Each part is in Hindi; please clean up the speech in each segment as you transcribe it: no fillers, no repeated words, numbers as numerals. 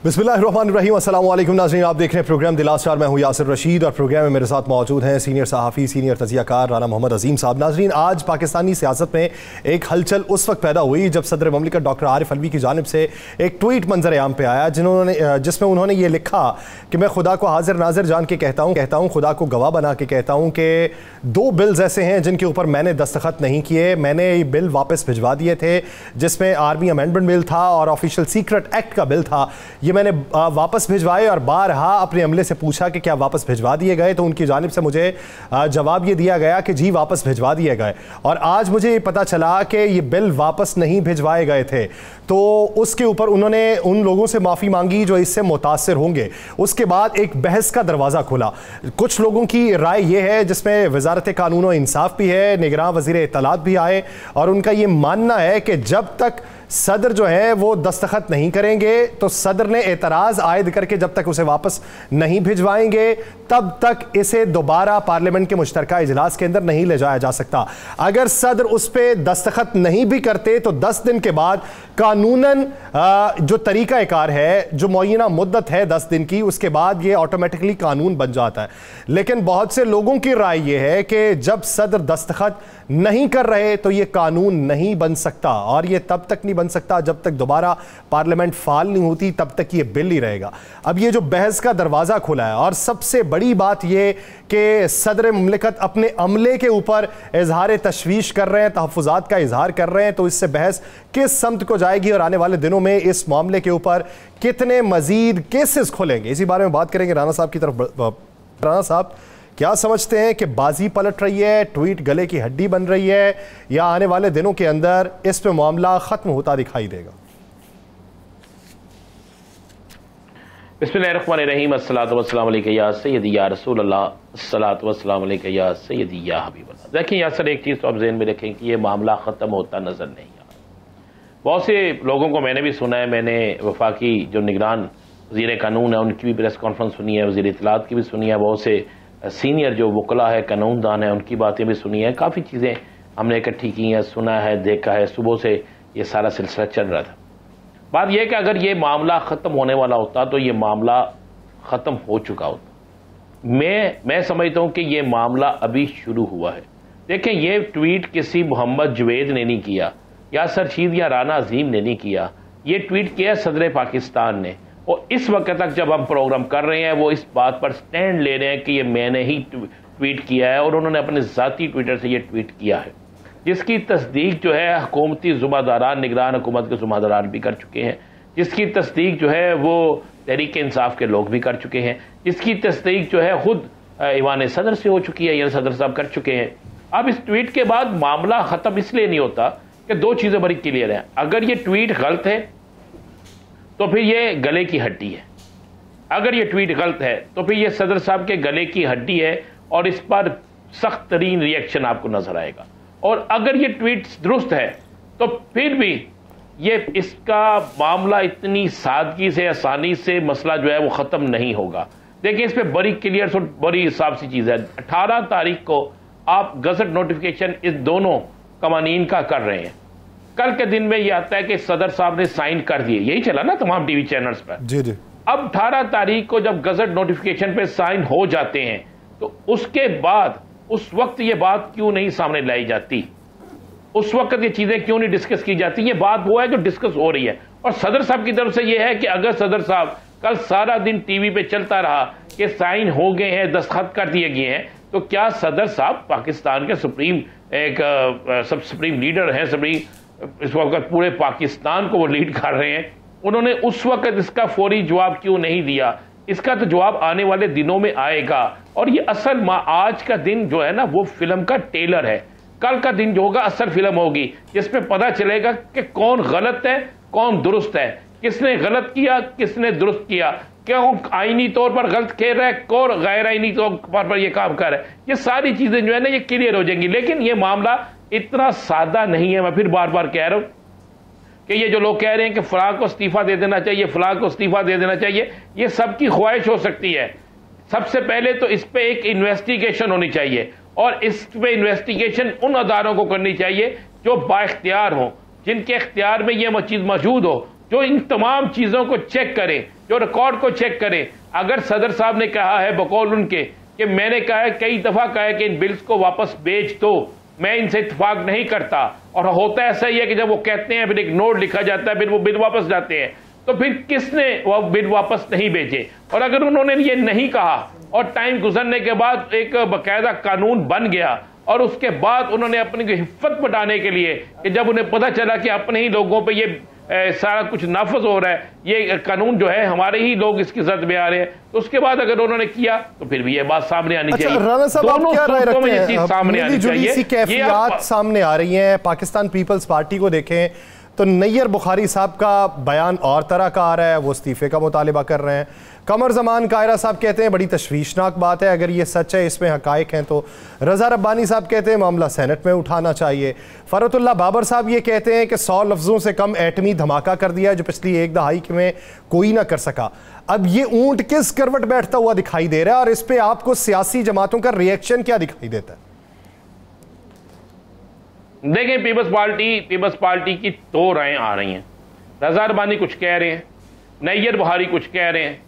बिस्मिल्लाहिर्रहमानिर्रहीम। अस्सलाम वालेकुम नाज़रीन, आप देख रहे हैं प्रोग्राम दिल आसार। मैं हूं यासिर रशीद और प्रोग्राम में मेरे साथ मौजूद हैं सीनियर सहाफ़ी, सीनियर तजियाकार राना मोहम्मद अजीम साहब। नाज़रीन, आज पाकिस्तानी सियासत में एक हलचल उस वक्त पैदा हुई जब सदर ममलिकत डॉक्टर आरिफ अलवी की जानिब से एक ट्वीट मंजर आम पे आया जिसमें उन्होंने ये लिखा कि मैं खुदा को हाजिर नाजिर जान के कहता हूँ, खुदा को गवाह बना के कहता हूँ कि 2 बिल्स ऐसे हैं जिनके ऊपर मैंने दस्तखत नहीं किए। मैंने ये बिल वापस भिजवा दिए थे जिसमें आर्मी अमेंडमेंट बिल था और ऑफिशियल सीक्रेट एक्ट का बिल था। ये मैंने वापस भिजवाए और बारहा अपने अमले से पूछा कि क्या वापस भिजवा दिए गए, तो उनकी जानिब से मुझे जवाब ये दिया गया कि जी वापस भिजवा दिए गए। और आज मुझे ये पता चला कि ये बिल वापस नहीं भिजवाए गए थे, तो उसके ऊपर उन्होंने उन लोगों से माफ़ी मांगी जो इससे मुतासिर होंगे। उसके बाद एक बहस का दरवाज़ा खुला। कुछ लोगों की राय यह है, जिसमें वजारत कानून और इंसाफ भी है, निगरान वज़ीर इत्तलात भी आए, और उनका ये मानना है कि जब तक सदर जो है वो दस्तखत नहीं करेंगे, तो सदर ने एतराज़ आयद करके जब तक उसे वापस नहीं भिजवाएंगे तब तक इसे दोबारा पार्लियामेंट के मुश्तरका इजलास के अंदर नहीं ले जाया जा सकता। अगर सदर उस पर दस्तखत नहीं भी करते तो 10 दिन के बाद कानूनन जो तरीक़ाकार है, जो मुअय्यना मुद्दत है 10 दिन की, उसके बाद ये ऑटोमेटिकली कानून बन जाता है। लेकिन बहुत से लोगों की राय यह है कि जब सदर दस्तखत नहीं कर रहे तो ये कानून नहीं बन सकता, और ये तब तक नहीं बन सकता जब तक दोबारा पार्लियामेंट फाल नहीं होती, तब तक ये बिल ही रहेगा। अब ये जो बहस का दरवाज़ा खुला है, और सबसे बड़ी बात ये कि सदर मुमलिकत अपने अमले के ऊपर इजहार तशवीश कर रहे हैं, तहफ़्फ़ुज़ात का इजहार कर रहे हैं, तो इससे बहस किस समत को जाएगी और आने वाले दिनों में इस मामले के ऊपर कितने मजीद केसेस खुलेंगे, इसी बारे में बात करेंगे राना साहब की तरफ। राना साहब, क्या समझते हैं कि बाजी पलट रही है, ट्वीट गले की हड्डी बन रही है, या आने वाले दिनों के अंदर इस पे मामला खत्म होता दिखाई देगा? बिस्मिल्लाहिर्रहमानिर्रहीम। अस्सलातु वस्सलामु अलैका या सय्यदी या रसूल अल्लाह, अस्सलातु वस्सलामु अलैका या सय्यदी या हबीब अल्लाह। देखिए यासर, एक चीज़ तो आप ज़हन में रखें कि ये मामला ख़त्म होता नज़र नहीं आ रहा। बहुत से लोगों को मैंने भी सुना है, मैंने वफाकी जो निगरान वज़ीर कानून है उनकी भी प्रेस कॉन्फ्रेंस सुनी है, वज़ीर इत्तलात की भी सुनी है, बहुत से सीनियर जो वकला है, कानूनदान है, उनकी बातें भी सुनी है। काफ़ी चीज़ें हमने इकट्ठी की हैं, सुना है, देखा है। सुबह से ये सारा सिलसिला चल रहा था। बात यह है कि अगर ये मामला ख़त्म होने वाला होता तो ये मामला ख़त्म हो चुका होता। मैं समझता हूँ कि ये मामला अभी शुरू हुआ है। देखें, ये ट्वीट किसी मोहम्मद जुवैद ने नहीं किया, या रशीद या राना अजीम ने नहीं किया। ये ट्वीट किया सदर पाकिस्तान ने, और इस वक्त तक जब हम प्रोग्राम कर रहे हैं वो इस बात पर स्टैंड ले रहे हैं कि ये मैंने ही ट्वीट किया है, और उन्होंने अपने ज़ाती ट्विटर से ये ट्वीट किया है, जिसकी तस्दीक जो है हुकूमती ज़ुम्मेदारान, निगरान हुकूमत के ज़ुम्मेदारान भी कर चुके हैं, जिसकी तस्दीक जो है वो तहरीक इंसाफ के लोग भी कर चुके हैं, जिसकी तस्दीक जो है खुद ईवान सदर से हो चुकी है, यानी सदर साहब कर चुके हैं। अब इस ट्वीट के बाद मामला ख़त्म इसलिए नहीं होता कि 2 चीज़ें बड़ी क्लियर हैं। अगर ये ट्वीट गलत है तो फिर ये गले की हड्डी है, अगर ये ट्वीट गलत है तो फिर ये सदर साहब के गले की हड्डी है, और इस पर सख्त तरीन रिएक्शन आपको नजर आएगा। और अगर ये ट्वीट दुरुस्त है तो फिर भी ये इसका मामला इतनी सादगी से, आसानी से मसला जो है वो ख़त्म नहीं होगा। देखिए, इस पर बड़ी क्लियर और बड़ी हिसाब सी चीज़ है। 18 तारीख को आप गजट नोटिफिकेशन इस दोनों कवानीन का कर रहे हैं। कल के दिन में यह आता है कि सदर साहब ने साइन कर दिए, यही चला ना तमाम टीवी चैनल्स पर। जी जी। अब 18 तारीख को जब गजट नोटिफिकेशन पे साइन हो जाते हैं तो उसके बाद उस वक्त ये बात क्यों नहीं सामने लाई जाती, उस वक्त ये चीजें क्यों नहीं डिस्कस की जाती? ये बात वो है जो डिस्कस हो रही है। और सदर साहब की तरफ से ये है कि अगर सदर साहब कल सारा दिन टीवी पे चलता रहा कि साइन हो गए हैं, दस्तखत कर दिए गए हैं, तो क्या सदर साहब पाकिस्तान के सुप्रीम लीडर हैं, इस वक्त पूरे पाकिस्तान को वो लीड कर रहे हैं, उन्होंने उस वक्त इसका फौरी जवाब क्यों नहीं दिया? इसका तो जवाब आने वाले दिनों में आएगा। और ये असल आज का दिन जो है ना वो फिल्म का टेलर है, कल का दिन जो होगा असल फिल्म होगी, जिसमें पता चलेगा कि कौन गलत है, कौन दुरुस्त है, किसने गलत किया, किसने दुरुस्त किया, क्यों आईनी तौर पर गलत खेल रहा है, कौन गैर आईनी तौर पर यह काम कर रहा है। ये सारी चीजें जो है ना ये क्लियर हो जाएंगी। लेकिन ये मामला इतना सादा नहीं है। मैं फिर बार बार कह रहा हूं कि ये जो लोग कह रहे हैं कि फलां को इस्तीफा दे देना चाहिए, फलां को इस्तीफा दे देना चाहिए, ये सबकी ख्वाहिश हो सकती है। सबसे पहले तो इस पे एक इन्वेस्टिगेशन होनी चाहिए, और इस पे इन्वेस्टिगेशन उन अदारों को करनी चाहिए जो बाइख्तियार हो, जिनके इख्तियार में ये चीज मौजूद हो, जो इन तमाम चीज़ों को चेक करे, जो रिकॉर्ड को चेक करे। अगर सदर साहब ने कहा है बकौल उनके कि मैंने कहा है, कई दफ़ा कहा है कि इन बिल्स को वापस भेज दो, मैं इनसे इत्तेफाक नहीं करता, और होता ऐसा ही है कि जब वो कहते हैं फिर एक नोट लिखा जाता है, फिर वो बिल वापस जाते हैं, तो फिर किसने वो बिल वापस नहीं भेजे? और अगर उन्होंने ये नहीं कहा और टाइम गुजरने के बाद एक बाकायदा कानून बन गया और उसके बाद उन्होंने अपनी हिफ्फत बढ़ाने के लिए कि जब उन्हें पता चला कि अपने ही लोगों पे ये सारा कुछ नाफज हो रहा है, ये कानून जो है हमारे ही लोग इसकी जद में आ रहे हैं, तो उसके बाद अगर उन्होंने किया तो फिर भी ये बात सामने आनी चाहिए। राना साहब, आप क्या राय रखते हैं? ये चीज सामने आनी चाहिए। कैफियत सामने आ रही हैं। पाकिस्तान पीपल्स पार्टी को देखें तो नैयर बुखारी साहब का बयान और तरह का आ रहा है, वो इस्तीफे का मुतालिबा कर रहे हैं। कमर जमान कायरा साहब कहते हैं बड़ी तशवीशनाक बात है, अगर ये सच है, इसमें हकायक हैं तो। रजा रब्बानी साहब कहते हैं मामला सेनेट में उठाना चाहिए। फरतुल्लाह बाबर साहब ये कहते हैं कि 100 लफ्ज़ों से कम एटमी धमाका कर दिया जो पिछली एक दहाई में कोई ना कर सका। अब ये ऊंट किस करवट बैठता हुआ दिखाई दे रहा है और इस पर आपको सियासी जमातों का रिएक्शन क्या दिखाई देता है? देखें, पीपल्स पार्टी की दो रायें आ रही हैं। रजा रब्बानी कुछ कह रहे हैं, नैयर बुखारी कुछ कह रहे हैं,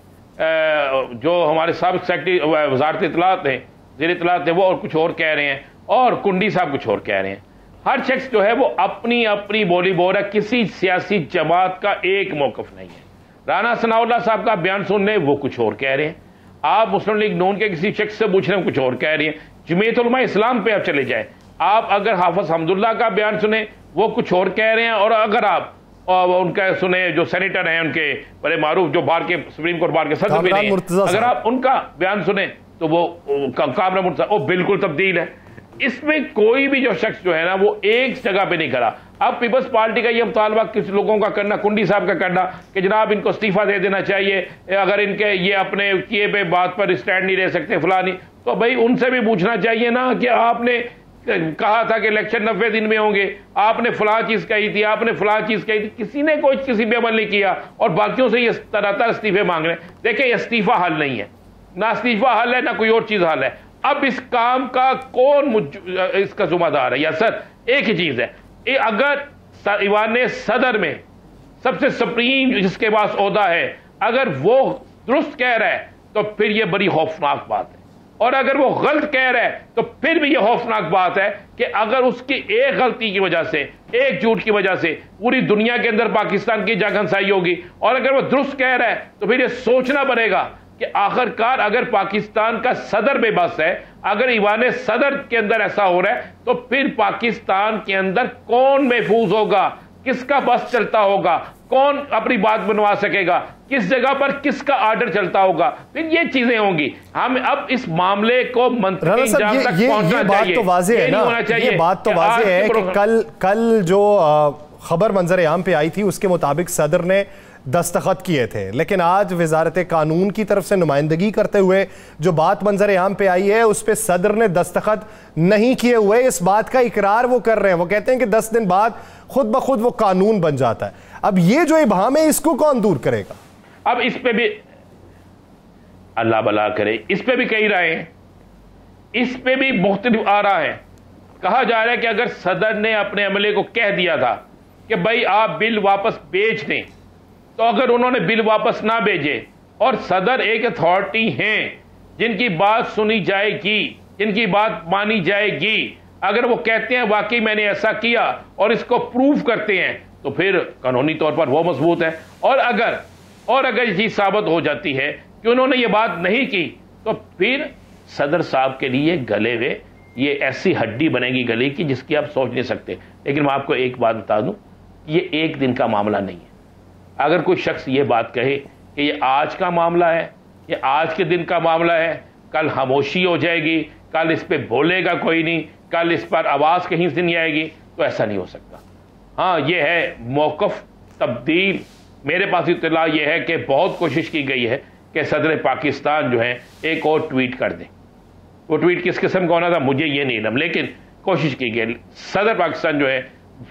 जो हमारे साबिक सेक्रेटरी वजारत इत्तलात हैं, ज़ेर इत्तलात है, वो और कुछ और कह रहे हैं, और कुंडी साहब कुछ और कह रहे हैं। हर शख्स जो है वो अपनी अपनी बोली बोल रहा है, किसी सियासी जमात का एक मौक़िफ़ नहीं है। राना सनाउल्लाह साहब का बयान सुन रहे, वो कुछ और कह रहे हैं। आप मुस्लिम लीग नून के किसी शख्स से पूछ रहे हैं, कुछ और कह रही हैं। जमीयत उलमा इस्लाम पे आप चले जाए, आप अगर हाफिज हमदुल्लाह का बयान सुने, वो कुछ और कह रहे हैं, और अगर आप उनका सुने जो सेनेटर हैं उनके बड़े मारूफ, जो बार के सुप्रीम कोर्ट बार के सदर भी नहीं हैं, अगर आप उनका बयान सुने तो वो कामरान मुर्तज़ा वो बिल्कुल तब्दील है। इसमें कोई भी जो शख्स जो है ना वो एक जगह पे नहीं खड़ा। अब पीपल्स पार्टी का ये मुतालबा किस लोगों का करना, कुंडी साहब का करना कि जनाब इनको इस्तीफा दे देना चाहिए, अगर इनके ये अपने किए पे बात पर स्टैंड नहीं रह सकते फलानी, तो भाई उनसे भी पूछना चाहिए ना कि आपने कहा था कि इलेक्शन 90 दिन में होंगे, आपने फलां चीज कही थी, आपने फलां चीज कही थी, किसी ने कोई किसी पे अमल नहीं किया और बाकियों से ये तरह इस्तीफे मांग रहे हैं। देखिए, इस्तीफा हल नहीं है, ना इस्तीफा हल है, ना कोई और चीज हल है। अब इस काम का कौन इसका जिम्मेदार है? या सर, एक ही चीज है, अगर ईवान सदर में सबसे सुप्रीम जिसके पास ओहदा है, अगर वो दुरुस्त कह रहा है तो फिर ये बड़ी खौफनाक बात है, और अगर वो गलत कह रहा है तो फिर भी यह खौफनाक बात है कि अगर उसकी एक गलती की वजह से, एक झूठ की वजह से पूरी दुनिया के अंदर पाकिस्तान की जागहनसाई होगी, और अगर वो दुरुस्त कह रहा है तो फिर ये सोचना पड़ेगा कि आखिरकार अगर पाकिस्तान का सदर बेबस है, अगर ईवान सदर के अंदर ऐसा हो रहा है, तो फिर पाकिस्तान के अंदर कौन महफूज होगा, किसका बस चलता होगा, कौन अपनी बात बनवा सकेगा, किस जगह पर किसका आर्डर चलता होगा, फिर ये चीजें होंगी। हम अब इस मामले को मंत्री इंजाम तक पहुंचना चाहिए। तो वाज़ेह है ना, ये बात तो वाज़ेह है कि कल जो खबर मंजर आम पे आई थी उसके मुताबिक सदर ने दस्तखत किए थे, लेकिन आज वजारत कानून की तरफ से नुमाइंदगी करते हुए जो बात मंजर आम पे आई है उस पर सदर ने दस्तखत नहीं किए हुए, इस बात का इकरार वो कर रहे हैं। वो कहते हैं कि 10 दिन बाद खुद ब खुद वो कानून बन जाता है। अब ये जो इबहम है इसको कौन दूर करेगा? अब इस पे भी अल्लाह भला करे, इस पे भी कई राय हैं, इस पे भी मुख्तलिफ आ रहा है। कहा जा रहा है कि अगर सदर ने अपने अमले को कह दिया था कि भाई आप बिल वापस भेज दें, तो अगर उन्होंने बिल वापस ना भेजे और सदर एक अथॉरिटी हैं जिनकी बात सुनी जाएगी, जिनकी बात मानी जाएगी, अगर वो कहते हैं वाकई मैंने ऐसा किया और इसको प्रूव करते हैं, तो फिर कानूनी तौर पर वो मजबूत है। और अगर ये चीज साबित हो जाती है कि उन्होंने ये बात नहीं की, तो फिर सदर साहब के लिए गले में ये ऐसी हड्डी बनेगी गले की जिसकी आप सोच नहीं सकते। लेकिन मैं आपको एक बात बता दूं, ये एक दिन का मामला नहीं है। अगर कोई शख्स ये बात कहे कि ये आज का मामला है, ये आज के दिन का मामला है, कल खामोशी हो जाएगी, कल इस पे बोलेगा कोई नहीं, कल इस पर आवाज़ कहीं से नहीं आएगी, तो ऐसा नहीं हो सकता। हाँ, ये है मौक़िफ़ तब्दील। मेरे पास इत्तला ये है कि बहुत कोशिश की गई है कि सदर पाकिस्तान जो है एक और ट्वीट कर दें। वो ट्वीट किस किस्म का होना था मुझे ये नहीं इल्म, लेकिन कोशिश की गई। सदर पाकिस्तान जो है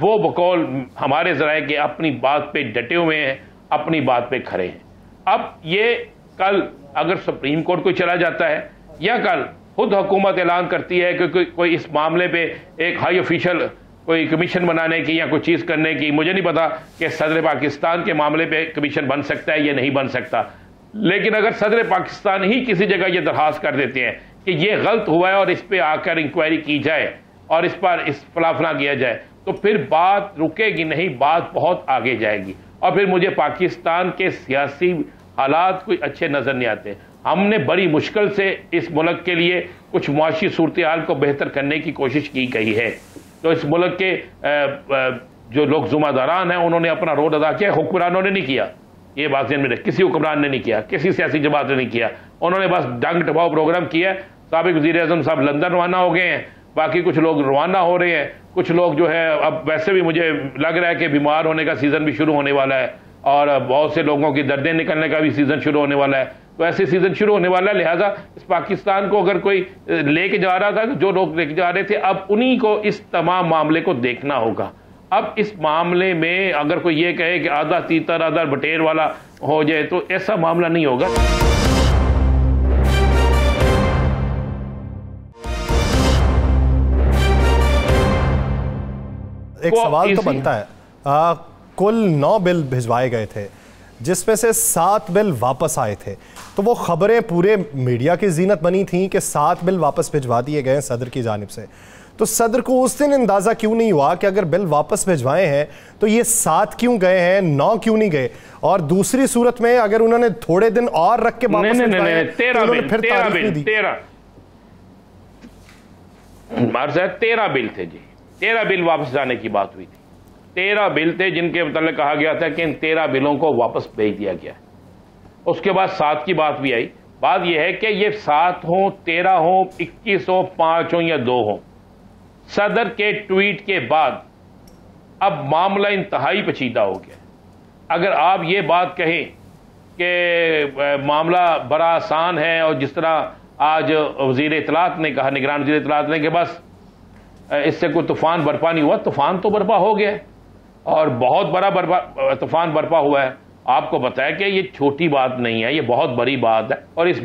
वो बकौल हमारे ज़राए के अपनी बात पे डटे हुए हैं, अपनी बात पे खड़े हैं। अब ये कल अगर सुप्रीम कोर्ट कोई चला जाता है, या कल खुद हुकूमत ऐलान करती है कि कोई इस मामले पे एक हाई ऑफिशियल कोई कमीशन बनाने की या कोई चीज़ करने की। मुझे नहीं पता कि सदर पाकिस्तान के मामले पे कमीशन बन सकता है या नहीं बन सकता, लेकिन अगर सदर पाकिस्तान ही किसी जगह ये दरखास्त कर देते हैं कि ये गलत हुआ है और इस पर आकर इंक्वायरी की जाए और इस पर इस फलाफला किया जाए, तो फिर बात रुकेगी नहीं, बात बहुत आगे जाएगी। और फिर मुझे पाकिस्तान के सियासी हालात कोई अच्छे नज़र नहीं आते। हमने बड़ी मुश्किल से इस मुल्क के लिए कुछ मुआशी सूरत हाल को बेहतर करने की कोशिश की गई है। तो इस मुल्क के जो लोग जुम्मेदारान हैं उन्होंने अपना रोल अदा किया, हुक्मरानों ने नहीं किया। ये बात ध्यान में रहे, किसी हुक्मरान ने नहीं किया, किसी सियासी जमात ने नहीं किया। उन्होंने बस डंग टपाओ प्रोग्राम किया। साबिक वज़ीर आज़म साहब लंदन रवाना हो गए हैं, बाकी कुछ लोग रवाना हो रहे हैं, कुछ लोग जो है अब वैसे भी मुझे लग रहा है कि बीमार होने का सीज़न भी शुरू होने वाला है और बहुत से लोगों की दर्दें निकलने का भी सीज़न शुरू होने वाला है। तो ऐसे सीज़न शुरू होने वाला है, लिहाजा इस पाकिस्तान को अगर कोई लेके जा रहा था, जो लोग लेके जा रहे थे, अब उन्हीं को इस तमाम मामले को देखना होगा। अब इस मामले में अगर कोई ये कहे कि आधा तीतर आधा बटेर वाला हो जाए तो ऐसा मामला नहीं होगा। एक सवाल तो बनता है, कुल 9 बिल भिजवाए गए थे जिसमें से 7 बिल वापस आए थे, तो वो खबरें पूरे मीडिया की जीनत बनी थी कि 7 बिल वापस भिजवा दिए गए सदर की जानिब से। तो सदर को उस दिन अंदाजा क्यों नहीं हुआ कि अगर बिल वापस भिजवाए हैं तो ये 7 क्यों गए हैं, 9 क्यों नहीं गए? और दूसरी सूरत में अगर उन्होंने थोड़े दिन और रख के वापस भिजवाए तो 13 बिल थे जी, 13 बिल वापस जाने की बात हुई थी। 13 बिल थे जिनके मतलब कहा गया था कि इन 13 बिलों को वापस भेज दिया गया। उसके बाद 7 की बात भी आई। बात यह है कि ये 7 हो, 13 हो, 21 हो, 5 हो या 2 हो, सदर के ट्वीट के बाद अब मामला इंतहाई पेचीदा हो गया। अगर आप ये बात कहें कि मामला बड़ा आसान है और जिस तरह आज वज़ीर इत्तलात ने कहा, निगरान वज़ीर इत्तलात ने, कि बस इससे कोई तूफान बर्पा नहीं हुआ, तूफान तो बर्पा हो गया और बहुत बड़ा तूफान बर्पा हुआ है। आपको बताया कि ये छोटी बात नहीं है, ये बहुत बड़ी बात है और इस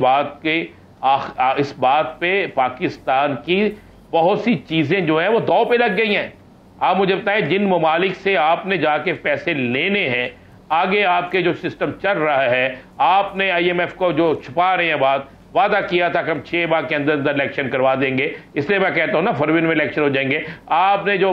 बात पे पाकिस्तान की बहुत सी चीजें जो है वो दांव पे लग गई हैं। आप मुझे बताएं, जिन ममालिक से आपने जाके पैसे लेने हैं, आगे आपके जो सिस्टम चल रहा है, आपने IMF को जो छुपा रहे हैं बात, वादा किया था कि हम 6 माह के अंदर अंदर इलेक्शन करवा देंगे, इसलिए मैं कहता हूं ना फरवरी में इलेक्शन हो जाएंगे। आपने जो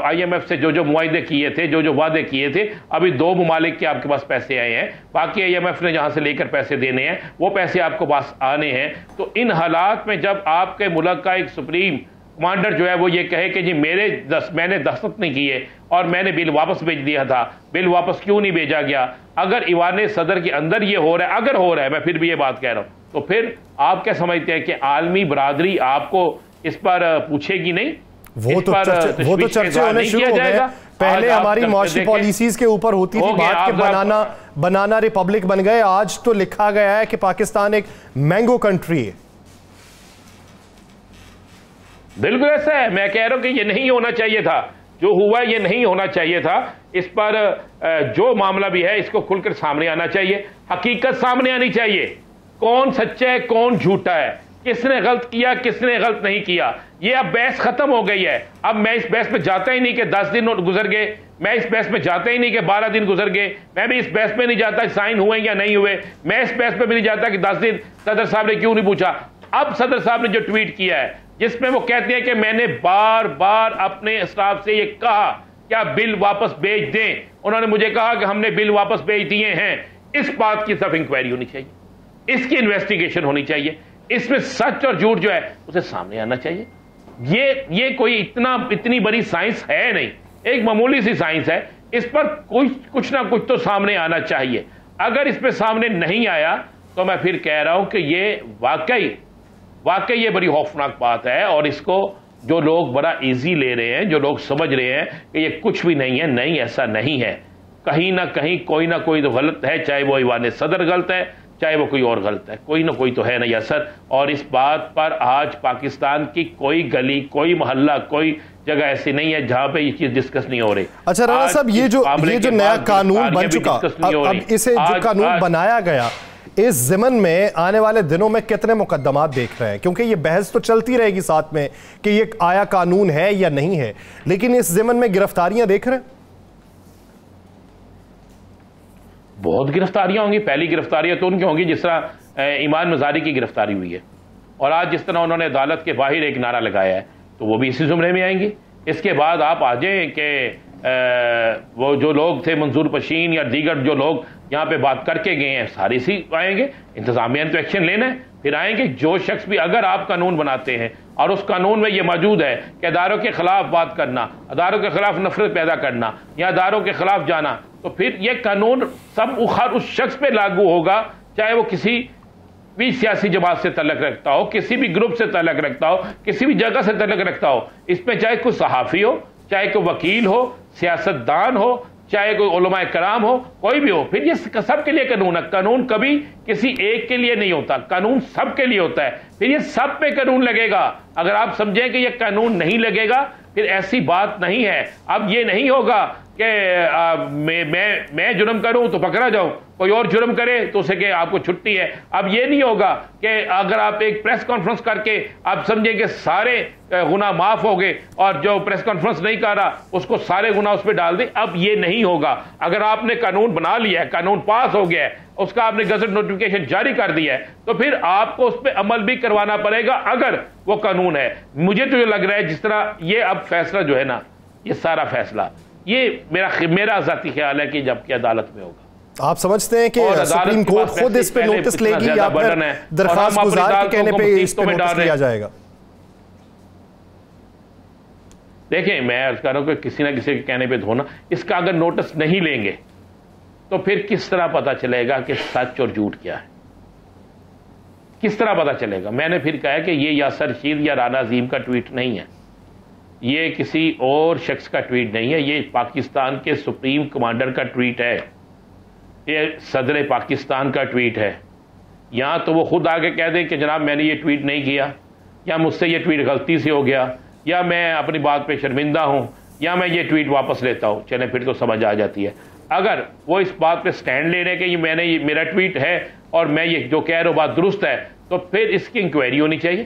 IMF से जो मुआहदे किए थे, जो वादे किए थे, अभी 2 ममालिक के आपके पास पैसे आए हैं, बाकी IMF ने जहां से लेकर पैसे देने हैं वो पैसे आपको पास आने हैं। तो इन हालात में जब आपके मुल्क का एक सुप्रीम कमांडर जो है वो ये कहे कि जी मैंने दस्तखत नहीं किए और मैंने बिल वापस भेज दिया था, बिल वापस क्यों नहीं भेजा गया? अगर ईवान सदर के अंदर ये हो रहा है, अगर हो रहा है, मैं फिर भी ये बात कह रहा हूं, तो फिर आप क्या समझते हैं कि आलमी बरादरी आपको इस पर पूछेगी नहीं? वो तो चर्चे होने शुरू हो गए। पहले हमारी मुआशी पॉलिसीज के ऊपर होती थी बात कि बनाना रिपब्लिक बन गए, आज तो लिखा गया है कि पाकिस्तान एक मैंगो कंट्री है। बिल्कुल ऐसा है, मैं कह रहा हूं कि ये नहीं होना चाहिए था, जो हुआ ये नहीं होना चाहिए था। इस पर जो मामला भी है इसको खुलकर सामने आना चाहिए, हकीकत सामने आनी चाहिए, कौन सच्चा है कौन झूठा है, किसने गलत किया किसने गलत नहीं किया। ये अब बहस खत्म हो गई है। अब मैं इस बहस पे जाता ही नहीं कि 10 दिन गुजर गए, मैं इस बहस पे जाता ही नहीं कि 12 दिन गुजर गए, मैं भी इस बहस पे नहीं जाता साइन हुए या नहीं हुए, मैं इस बहस पे भी नहीं जाता कि 10 दिन सदर साहब ने क्यों नहीं पूछा। अब सदर साहब ने जो ट्वीट किया है जिसमें वो कहते हैं कि मैंने बार बार अपने स्टाफ से ये कहा कि आप बिल वापस भेज दें, उन्होंने मुझे कहा कि हमने बिल वापस भेज दिए हैं, इस बात की सब इंक्वायरी होनी चाहिए, इसकी इन्वेस्टिगेशन होनी चाहिए, इसमें सच और झूठ जो है उसे सामने आना चाहिए। ये कोई इतनी बड़ी साइंस है नहीं, एक मामूली सी साइंस है, इस पर कुछ ना कुछ तो सामने आना चाहिए। अगर इस पर सामने नहीं आया तो मैं फिर कह रहा हूं कि ये वाकई ये बड़ी खौफनाक बात है और इसको जो लोग बड़ा इजी ले रहे हैं, जो लोग समझ रहे हैं कि ये कुछ भी नहीं है, नहीं ऐसा नहीं है, कहीं ना कहीं कोई ना कोई तो गलत है, चाहे वो ईवान सदर गलत है, चाहे वो कोई और गलत है, कोई ना कोई तो है ना असर। और इस बात पर आज पाकिस्तान की कोई गली, कोई मोहल्ला, कोई जगह ऐसी नहीं है जहां पे ये चीज डिस्कस नहीं हो रही। अच्छा राणा साहब, ये जो नया कानून बन चुका, अब इसे जो कानून बनाया गया, इस ज़िमन में आने वाले दिनों में कितने मुकदमात देख रहे हैं? क्योंकि ये बहस तो चलती रहेगी साथ में कि ये आया कानून है या नहीं है, लेकिन इस ज़िमन में गिरफ्तारियां देख रहे हैं? बहुत गिरफ्तारियां होंगी। पहली गिरफ्तारियां तो उनकी होंगी जिस तरह ईमान मजारी की गिरफ्तारी हुई है, और आज जिस तरह उन्होंने अदालत के बाहर एक नारा लगाया है, तो वो भी इसी जुमरे में आएंगी। इसके बाद आप आ जाएं कि वो जो लोग थे मंजूर पशीन या दीगर जो लोग यहाँ पे बात करके गए हैं, सारे इसी आएंगे। इंतजामिया ने तो एक्शन लेना है, फिर आएंगे जो शख्स भी, अगर आप कानून बनाते हैं और उस कानून में ये मौजूद है कि अदारों के खिलाफ बात करना, अदारों के खिलाफ नफरत पैदा करना या अदारों के खिलाफ जाना, तो फिर ये कानून सब उस शख्स पे लागू होगा, चाहे वो किसी भी सियासी जमात से तल्लक रखता हो, किसी भी ग्रुप से तल्लक रखता हो, किसी भी जगह से तल्लक रखता हो। इसमें चाहे कोई सहाफ़ी हो, चाहे कोई वकील हो, सियासतदान हो, चाहे कोई उलमाए कराम हो, कोई भी हो, फिर ये सब के लिए कानून है। कानून कभी किसी एक के लिए नहीं होता, कानून सब के लिए होता है। फिर ये सब पे कानून लगेगा। अगर आप समझें कि ये कानून नहीं लगेगा, फिर ऐसी बात नहीं है। अब ये नहीं होगा कि मैं जुर्म करूं तो पकड़ा जाऊं, कोई और जुर्म करे तो उसे के आपको छुट्टी है। अब ये नहीं होगा कि अगर आप एक प्रेस कॉन्फ्रेंस करके आप समझें कि सारे गुनाह माफ हो गए और जो प्रेस कॉन्फ्रेंस नहीं कर रहा उसको सारे गुनाह उस पर डाल दें। अब ये नहीं होगा। अगर आपने कानून बना लिया है, कानून पास हो गया है, उसका आपने गजट नोटिफिकेशन जारी कर दिया है, तो फिर आपको उस पर अमल भी करवाना पड़ेगा अगर वो कानून है। मुझे तो ये लग रहा है जिस तरह ये अब फैसला जो है ना, ये सारा फैसला, ये मेरा ज़ाती ख्याल है कि जबकि अदालत में होगा। आप समझते हैं कि सुप्रीम कोर्ट खुद इस पे नोटिस लेगी या फिर दरखास्त गुजार के कहने पे इस पे नोटिस लिया जाएगा? देखें, मैं अर्ज कर रहा हूं कि किसी ना किसी के कहने पे धोना, इसका अगर नोटिस नहीं लेंगे तो फिर किस तरह पता चलेगा कि सच और झूठ क्या है? किस तरह पता चलेगा? मैंने फिर कहा कि ये यासर रशीद या राना अजीम का ट्वीट नहीं है, ये किसी और शख्स का ट्वीट नहीं है, ये पाकिस्तान के सुप्रीम कमांडर का ट्वीट है, ये सदर पाकिस्तान का ट्वीट है। या तो वो खुद आगे कह दें कि जनाब मैंने ये ट्वीट नहीं किया, या मुझसे ये ट्वीट गलती से हो गया, या मैं अपनी बात पे शर्मिंदा हूं, या मैं ये ट्वीट वापस लेता हूं। चलें, फिर तो समझ आ जाती है। अगर वो इस बात पे स्टैंड ले रहे हैं कि ये मेरा ट्वीट है और मैं ये जो कह रहा हूं बात दुरुस्त है, तो फिर इसकी इंक्वायरी होनी चाहिए,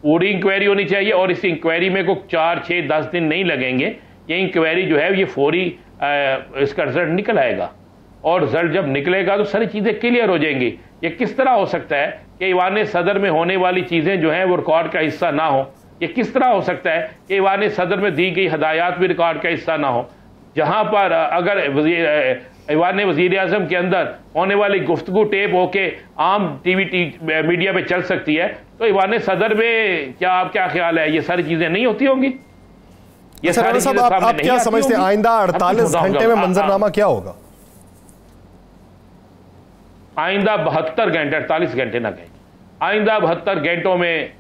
पूरी इंक्वायरी होनी चाहिए। और इस इंक्वायरी में कोई 4, 6, 10 दिन नहीं लगेंगे। ये इंक्वायरी जो है ये फौरी इसका रिजल्ट निकल आएगा, और रिजल्ट जब निकलेगा तो सारी चीज़ें क्लियर हो जाएंगी। ये किस तरह हो सकता है कि ईवान सदर में होने वाली चीज़ें जो हैं वो रिकॉर्ड का हिस्सा ना हो? ये किस तरह हो सकता है कि ईवान सदर में दी गई हदायत भी रिकॉर्ड का हिस्सा ना हो? जहाँ पर अगर ईवान वज़ीर आज़म के अंदर होने वाली गुफ्तगू टेप होके आम टीवी मीडिया पे चल सकती है, तो ईवान सदर में क्या ख्याल है, ये सारी चीज़ें नहीं होती होंगी? ये सारी चीज़ें आप क्या समझते हैं आइंदा 48 घंटे में मंजरनामा क्या होगा? आइंदा 72 घंटे, 48 घंटे ना कहें, आइंदा 72 घंटों में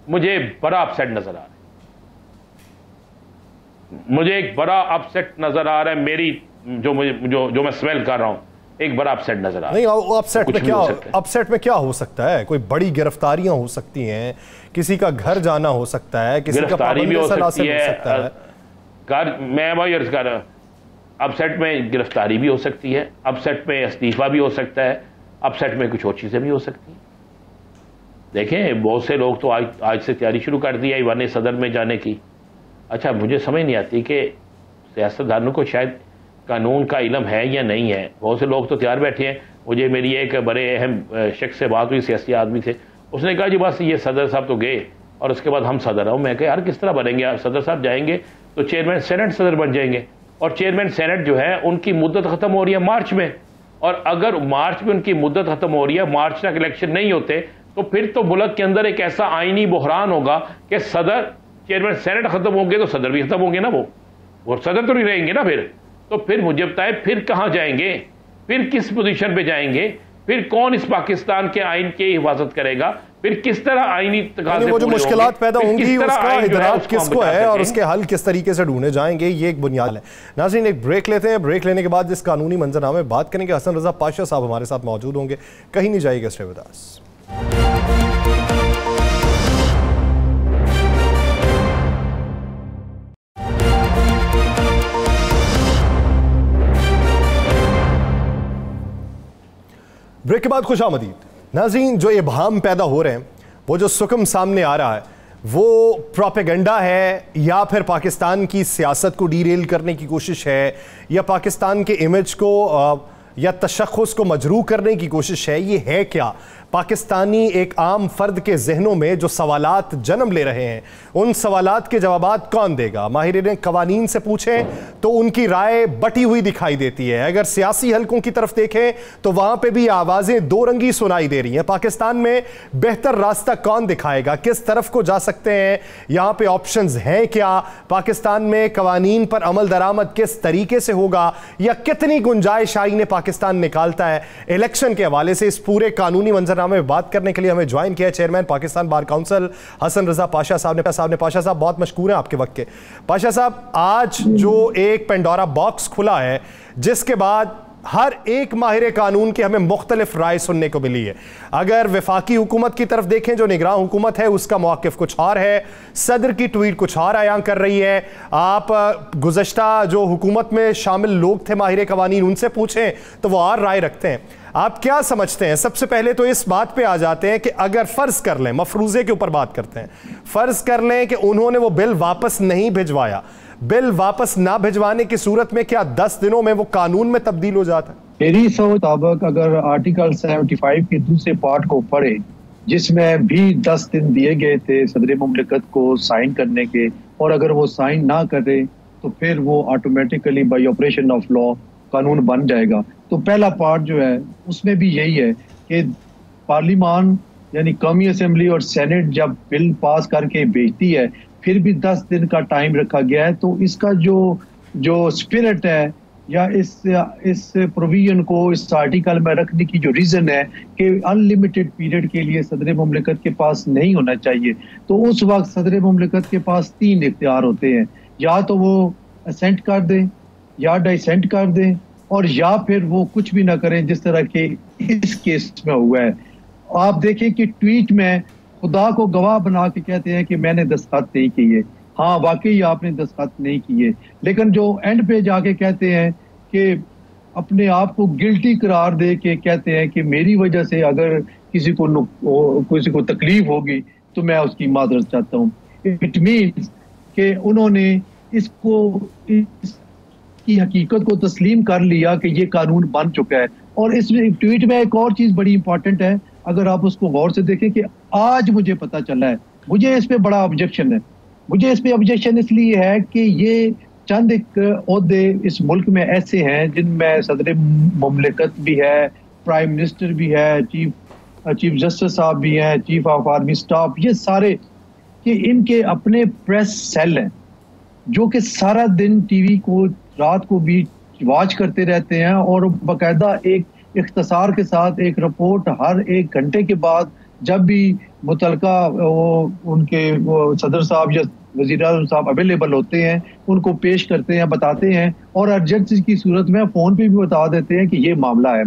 मुझे बड़ा अपसेट नजर आ रहा है। मुझे एक बड़ा अपसेट नजर आ रहा है। मेरी जो मैं स्मेल कर रहा हूं, एक बड़ा अपसेट नजर आ रहा है। नहीं, अपसेट में क्या हो सकता है? कोई बड़ी गिरफ्तारियां हो सकती हैं, किसी का घर जाना हो सकता है, किसी का गिरफ्तारी भी हो सकती है। मैं वही अर्ज कर रहा हूं, अपसेट में गिरफ्तारी भी हो सकती है, अपसेट में इस्तीफा भी हो सकता है, अपसेट में कुछ और चीजें भी हो सकती हैं। देखें, बहुत से लोग तो आज से तैयारी शुरू कर दी है ईवान सदर में जाने की। अच्छा, मुझे समझ नहीं आती कि सियासतदानों को शायद कानून का इल्म है या नहीं है। बहुत से लोग तो तैयार बैठे हैं। मुझे मेरी एक बड़े अहम शख्स से बात हुई, सियासी आदमी थे, उसने कहा जी बस ये सदर साहब तो गए और उसके बाद हम सदर आओ। मैं कहा यार किस तरह बनेंगे आप? सदर साहब जाएंगे तो चेयरमैन सेनेट सदर बन जाएंगे, और चेयरमैन सेनेट जो है उनकी मुद्दत खत्म हो रही है मार्च में, और अगर मार्च में उनकी मुद्दत खत्म हो रही है, मार्च तक इलेक्शन नहीं होते, तो फिर तो मुल्क के अंदर एक ऐसा आईनी बहरान होगा कि सदर, चेयरमैन सेनेट खत्म होंगे तो सदर भी खत्म होंगे ना, वो सदर तो नहीं रहेंगे ना। फिर मुझे बताए फिर कहां जाएंगे, फिर किस पोजीशन पे जाएंगे, फिर कौन इस पाकिस्तान के आइन की हिफाजत करेगा, फिर किस तरह आईनी तकाज़े वो जो मुश्किलात पैदा होंगी उसका इदराक किसको है और उसके हल किस तरीके से ढूंढे जाएंगे, ये एक बुनियाद है। नाज़रीन, एक ब्रेक लेते हैं। ब्रेक लेने के बाद जिस कानूनी मंजरनामे में बात करेंगे, हसन रजा पाशा साहब हमारे साथ मौजूद होंगे। कहीं नहीं जाइएगा, स्टे विद अस। ब्रेक के बाद खुश आमदीद। नाज़रीन, जो इबहाम पैदा हो रहे हैं, वो जो सुकम सामने आ रहा है, वो प्रोपेगेंडा है या फिर पाकिस्तान की सियासत को डीरेल करने की कोशिश है, या पाकिस्तान के इमेज को या तशख़्ख़ुस को मजरूह करने की कोशिश है? ये है क्या? पाकिस्तानी एक आम फर्द के जहनों में जो सवालात जन्म ले रहे हैं, उन सवालात के जवाबात कौन देगा? माहिरीन क़वानीन से पूछें तो उनकी राय बटी हुई दिखाई देती है। अगर सियासी हलकों की तरफ देखें तो वहाँ पे भी आवाज़ें दो रंगी सुनाई दे रही हैं। पाकिस्तान में बेहतर रास्ता कौन दिखाएगा? किस तरफ को जा सकते हैं? यहाँ पे ऑप्शंस हैं क्या? पाकिस्तान में क़वानीन पर अमल दरामद किस तरीके से होगा, या कितनी गुंजाइश आईन पाकिस्तान निकालता है? इलेक्शन के हवाले से इस पूरे कानूनी मंजरनामे में बात करने के लिए हमें ज्वाइन किया chairman Pakistan Bar Council Hasan Raza Pasha साहब ने। पाशा साहब, बहुत मशकूर हैं आपके वक्त के। पाशा साहब, आज जो एक पेंडोरा बॉक्स खुला है, जिसके बाद हर एक माहिर कानून की हमें मुख्तलिफ राय सुनने को मिली है। अगर वफाकी हुकूमत की तरफ देखें, जो निगरान हुकूमत है, उसका मौक़िफ़ कुछ और है, सदर की ट्वीट कुछ और आयां कर रही है। आप गुज़श्ता जो हुकूमत में शामिल लोग थे माहिर कवानीन, उनसे पूछें तो वो और राय रखते हैं। आप क्या समझते हैं? सबसे पहले तो इस बात पे आ जाते हैं कि अगर फ़र्ज़ कर लें, मफरूज़े के ऊपर बात करते हैं, फ़र्ज़ कर लें कि उन्होंने वो बिल वापस नहीं भिजवाया, बिल वापस ना भिजवाने की सूरत में क्या 10 दिनों में वो कानून में तब्दील हो जाता है? मेरी सोच मुताबिक अगर आर्टिकल 75 के दूसरे पार्ट को पढ़े, जिसमें भी 10 दिन दिए गए थे सदर मुमलिकत को साइन करने के, और अगर वो साइन ना करे तो फिर वो automatically bye operation of law कानून बन जाएगा। तो पहला पार्ट जो है उसमें भी यही है कि पार्लिमान यानी कौमी असम्बली और सेनेट जब बिल पास करके भेजती है, फिर भी 10 दिन का टाइम रखा गया है। तो इसका जो स्पिरिट है या इस प्रोविजन को इस आर्टिकल में रखने की जो रीज़न है कि अनलिमिटेड पीरियड के लिए सदर मुमलिकत के पास नहीं होना चाहिए। तो उस वक्त सदर मुमलिकत के पास 3 इख्तियार होते हैं, या तो वो असेंट कर दें, या डाइसेंट कर दें, और या फिर वो कुछ भी ना करें, जिस तरह के इस केस में हुआ है। आप देखें कि ट्वीट में खुदा को गवाह बना के कहते हैं कि मैंने दस्तखत नहीं किए। हाँ, वाकई आपने दस्तखत नहीं किए, लेकिन जो एंड पे जाके कहते हैं कि अपने आप को गिल्टी करार दे के कहते हैं कि मेरी वजह से अगर किसी को तकलीफ होगी तो मैं उसकी माजरत चाहता हूँ। इट मीन्स कि उन्होंने की हकीकत को तस्लीम कर लिया कि ये कानून बन चुका है। और इस ट्वीट में एक और चीज बड़ी इंपॉर्टेंट है, अगर आप उसको गौर से देखें, कि आज मुझे पता चला है, मुझे इस पे बड़ा ऑब्जेक्शन है। मुझे इस पे ऑब्जेक्शन इसलिए है कि ये चंद एक ओहदे इस मुल्क में ऐसे हैं जिनमें सदर मुमलिकत भी है, प्राइम मिनिस्टर भी है, चीफ जस्टिस साहब भी हैं, चीफ ऑफ आर्मी स्टाफ, ये सारे कि इनके अपने प्रेस सेल हैं जो कि सारा दिन टीवी को रात को भी वॉच करते रहते हैं, और बाकायदा एक इख्तिसार के साथ एक रिपोर्ट हर 1 घंटे के बाद जब भी मुतलका उनके सदर साहब या वज़ीर आज़म साहब अवेलेबल होते हैं, उनको पेश करते हैं, बताते हैं, और अर्जेंसी की सूरत में फ़ोन पे भी बता देते हैं कि ये मामला है।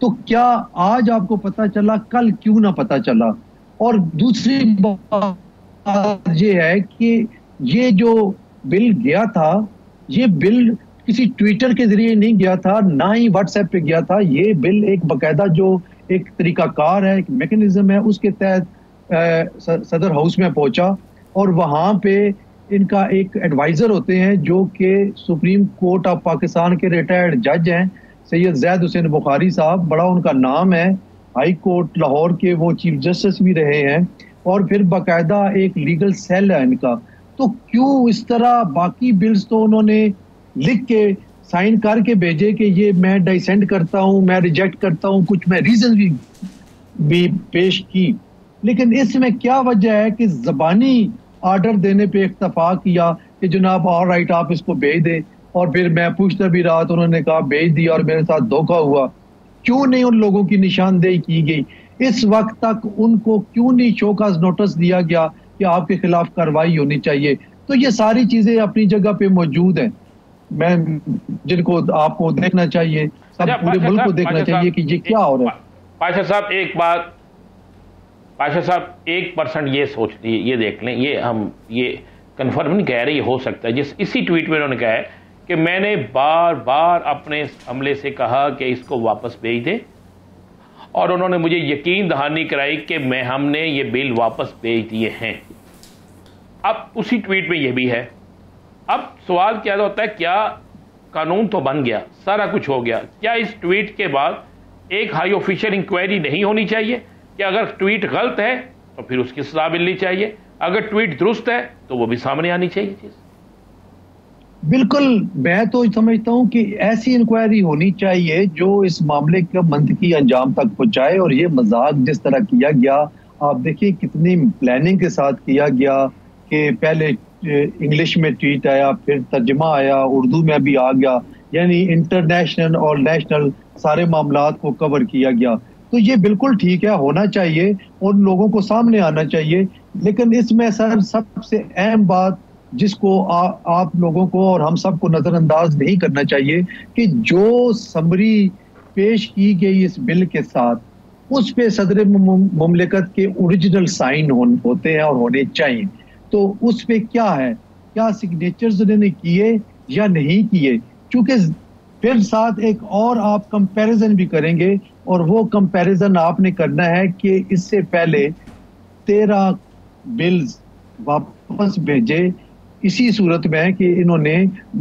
तो क्या आज आपको पता चला, कल क्यों ना पता चला? और दूसरी बात ये है कि ये जो बिल गया था, ये बिल किसी ट्विटर के जरिए नहीं गया था, ना ही व्हाट्सएप पे गया था। ये बिल एक बाकायदा जो एक तरीकाकार है, एक मैकेनिज्म है, उसके तहत सदर हाउस में पहुंचा, और वहां पे इनका एक एडवाइजर होते हैं जो कि सुप्रीम कोर्ट ऑफ पाकिस्तान के रिटायर्ड जज हैं, सैयद ज़ैद हुसैन बुखारी साहब, बड़ा उनका नाम है, हाई कोर्ट लाहौर के वो चीफ जस्टिस भी रहे हैं, और फिर बाकायदा एक लीगल सेल है इनका। तो क्यों इस तरह बाकी बिल्स तो उन्होंने लिख के साइन करके भेजे कि ये मैं डाइसेंट करता हूं, मैं रिजेक्ट करता हूं, कुछ मैं रीजन भी पेश की, लेकिन इसमें क्या वजह है कि ज़बानी ऑर्डर देने पे इक्तफा किया कि जनाब ऑल राइट आप इसको भेज दें, और फिर मैं पूछता भी रहा तो उन्होंने कहा भेज दिया और मेरे साथ धोखा हुआ। क्यों नहीं उन लोगों की निशानदेही की गई? इस वक्त तक उनको क्यों नहीं शोकाज नोटिस दिया गया कि आपके खिलाफ कार्रवाई होनी चाहिए? तो ये सारी चीजें अपनी जगह पे मौजूद हैं, मैं जिनको आपको देखना चाहिए, सब पूरे मुल्क को देखना चाहिए कि ये क्या हो रहा है। पाशा साहब एक बात, पाशा साहब 1% ये सोच ये देख लें, ये कंफर्म नहीं कह रहे, ये हो सकता है जिस इसी ट्वीट में उन्होंने कहा है कि मैंने बार बार अपने अमले से कहा कि इसको वापस भेज दे, और उन्होंने मुझे यकीन दहानी कराई कि हमने ये बिल वापस भेज दिए हैं। अब उसी ट्वीट में ये भी है। अब सवाल क्या होता है, क्या कानून तो बन गया, सारा कुछ हो गया, क्या इस ट्वीट के बाद एक हाई ऑफिशियल इंक्वायरी नहीं होनी चाहिए? कि अगर ट्वीट गलत है तो फिर उसकी सजा मिलनी चाहिए, अगर ट्वीट दुरुस्त है तो वो भी सामने आनी चाहिए चीज। बिल्कुल, मैं तो समझता हूं कि ऐसी इंक्वायरी होनी चाहिए जो इस मामले का मंतकी अंजाम तक पहुंचाए। और ये मजाक जिस तरह किया गया, आप देखिए कितनी प्लानिंग के साथ किया गया कि पहले इंग्लिश में ट्वीट आया, फिर तर्जमा आया, उर्दू में भी आ गया, यानी इंटरनेशनल और नेशनल सारे मामलात को कवर किया गया। तो ये बिल्कुल ठीक है, होना चाहिए और लोगों को सामने आना चाहिए। लेकिन इसमें सर सबसे अहम बात जिसको आप लोगों को और हम सबको नजरअंदाज नहीं करना चाहिए कि जो समरी पेश की गई इस बिल के साथ उस पे सदर मुमलिकत के ओरिजिनल साइन होते हैं और होने चाहिए। तो उस पे क्या है, क्या सिग्नेचर्स उन्होंने किए या नहीं किए, क्योंकि फिर साथ एक और आप कंपैरिजन भी करेंगे और वो कंपैरिजन आपने करना है कि इससे पहले 13 बिल्स वापस भेजे इसी सूरत में कि इन्होंने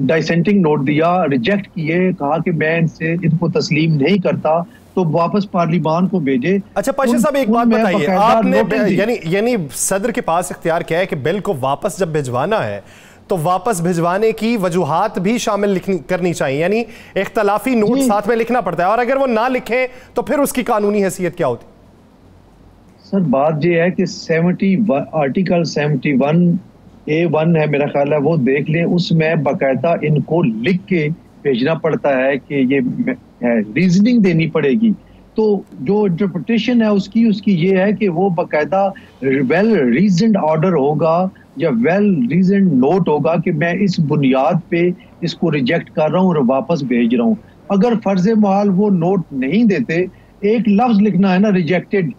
डाइसेंटिंग नोट दिया, रिजेक्ट किए, कहा कि मैं इनको तस्लीम नहीं करता, तो वापस पार्लिमान को भेजे। अच्छा पाशा साहब, एक बात बताइए, आपने यानी सदर के पास इख्तियार क्या है कि बिल को वापस जब भिजवाना है तो वापस भिजवाने की वजूहात भी शामिल करनी चाहिए, यानी इख्तलाफी नोट साथ में लिखना पड़ता है, और अगर वो ना लिखें तो फिर उसकी कानूनी हैसियत क्या होती? सर बात ये है कि आर्टिकल 71A1 है मेरा ख्याल है, वो देख लें, उसमें बाकायदा इनको लिख के भेजना पड़ता है कि ये रीजनिंग देनी पड़ेगी। तो जो इंटरप्रिटेशन है उसकी ये है कि वो बाकायदा वेल रीजन्ड ऑर्डर होगा या वेल रीजन्ड नोट होगा कि मैं इस बुनियाद पे इसको रिजेक्ट कर रहा हूँ और वापस भेज रहा हूँ। अगर फर्ज महाल वो नोट नहीं देते, एक लफ्ज लिखना है ना रिजेक्टेड,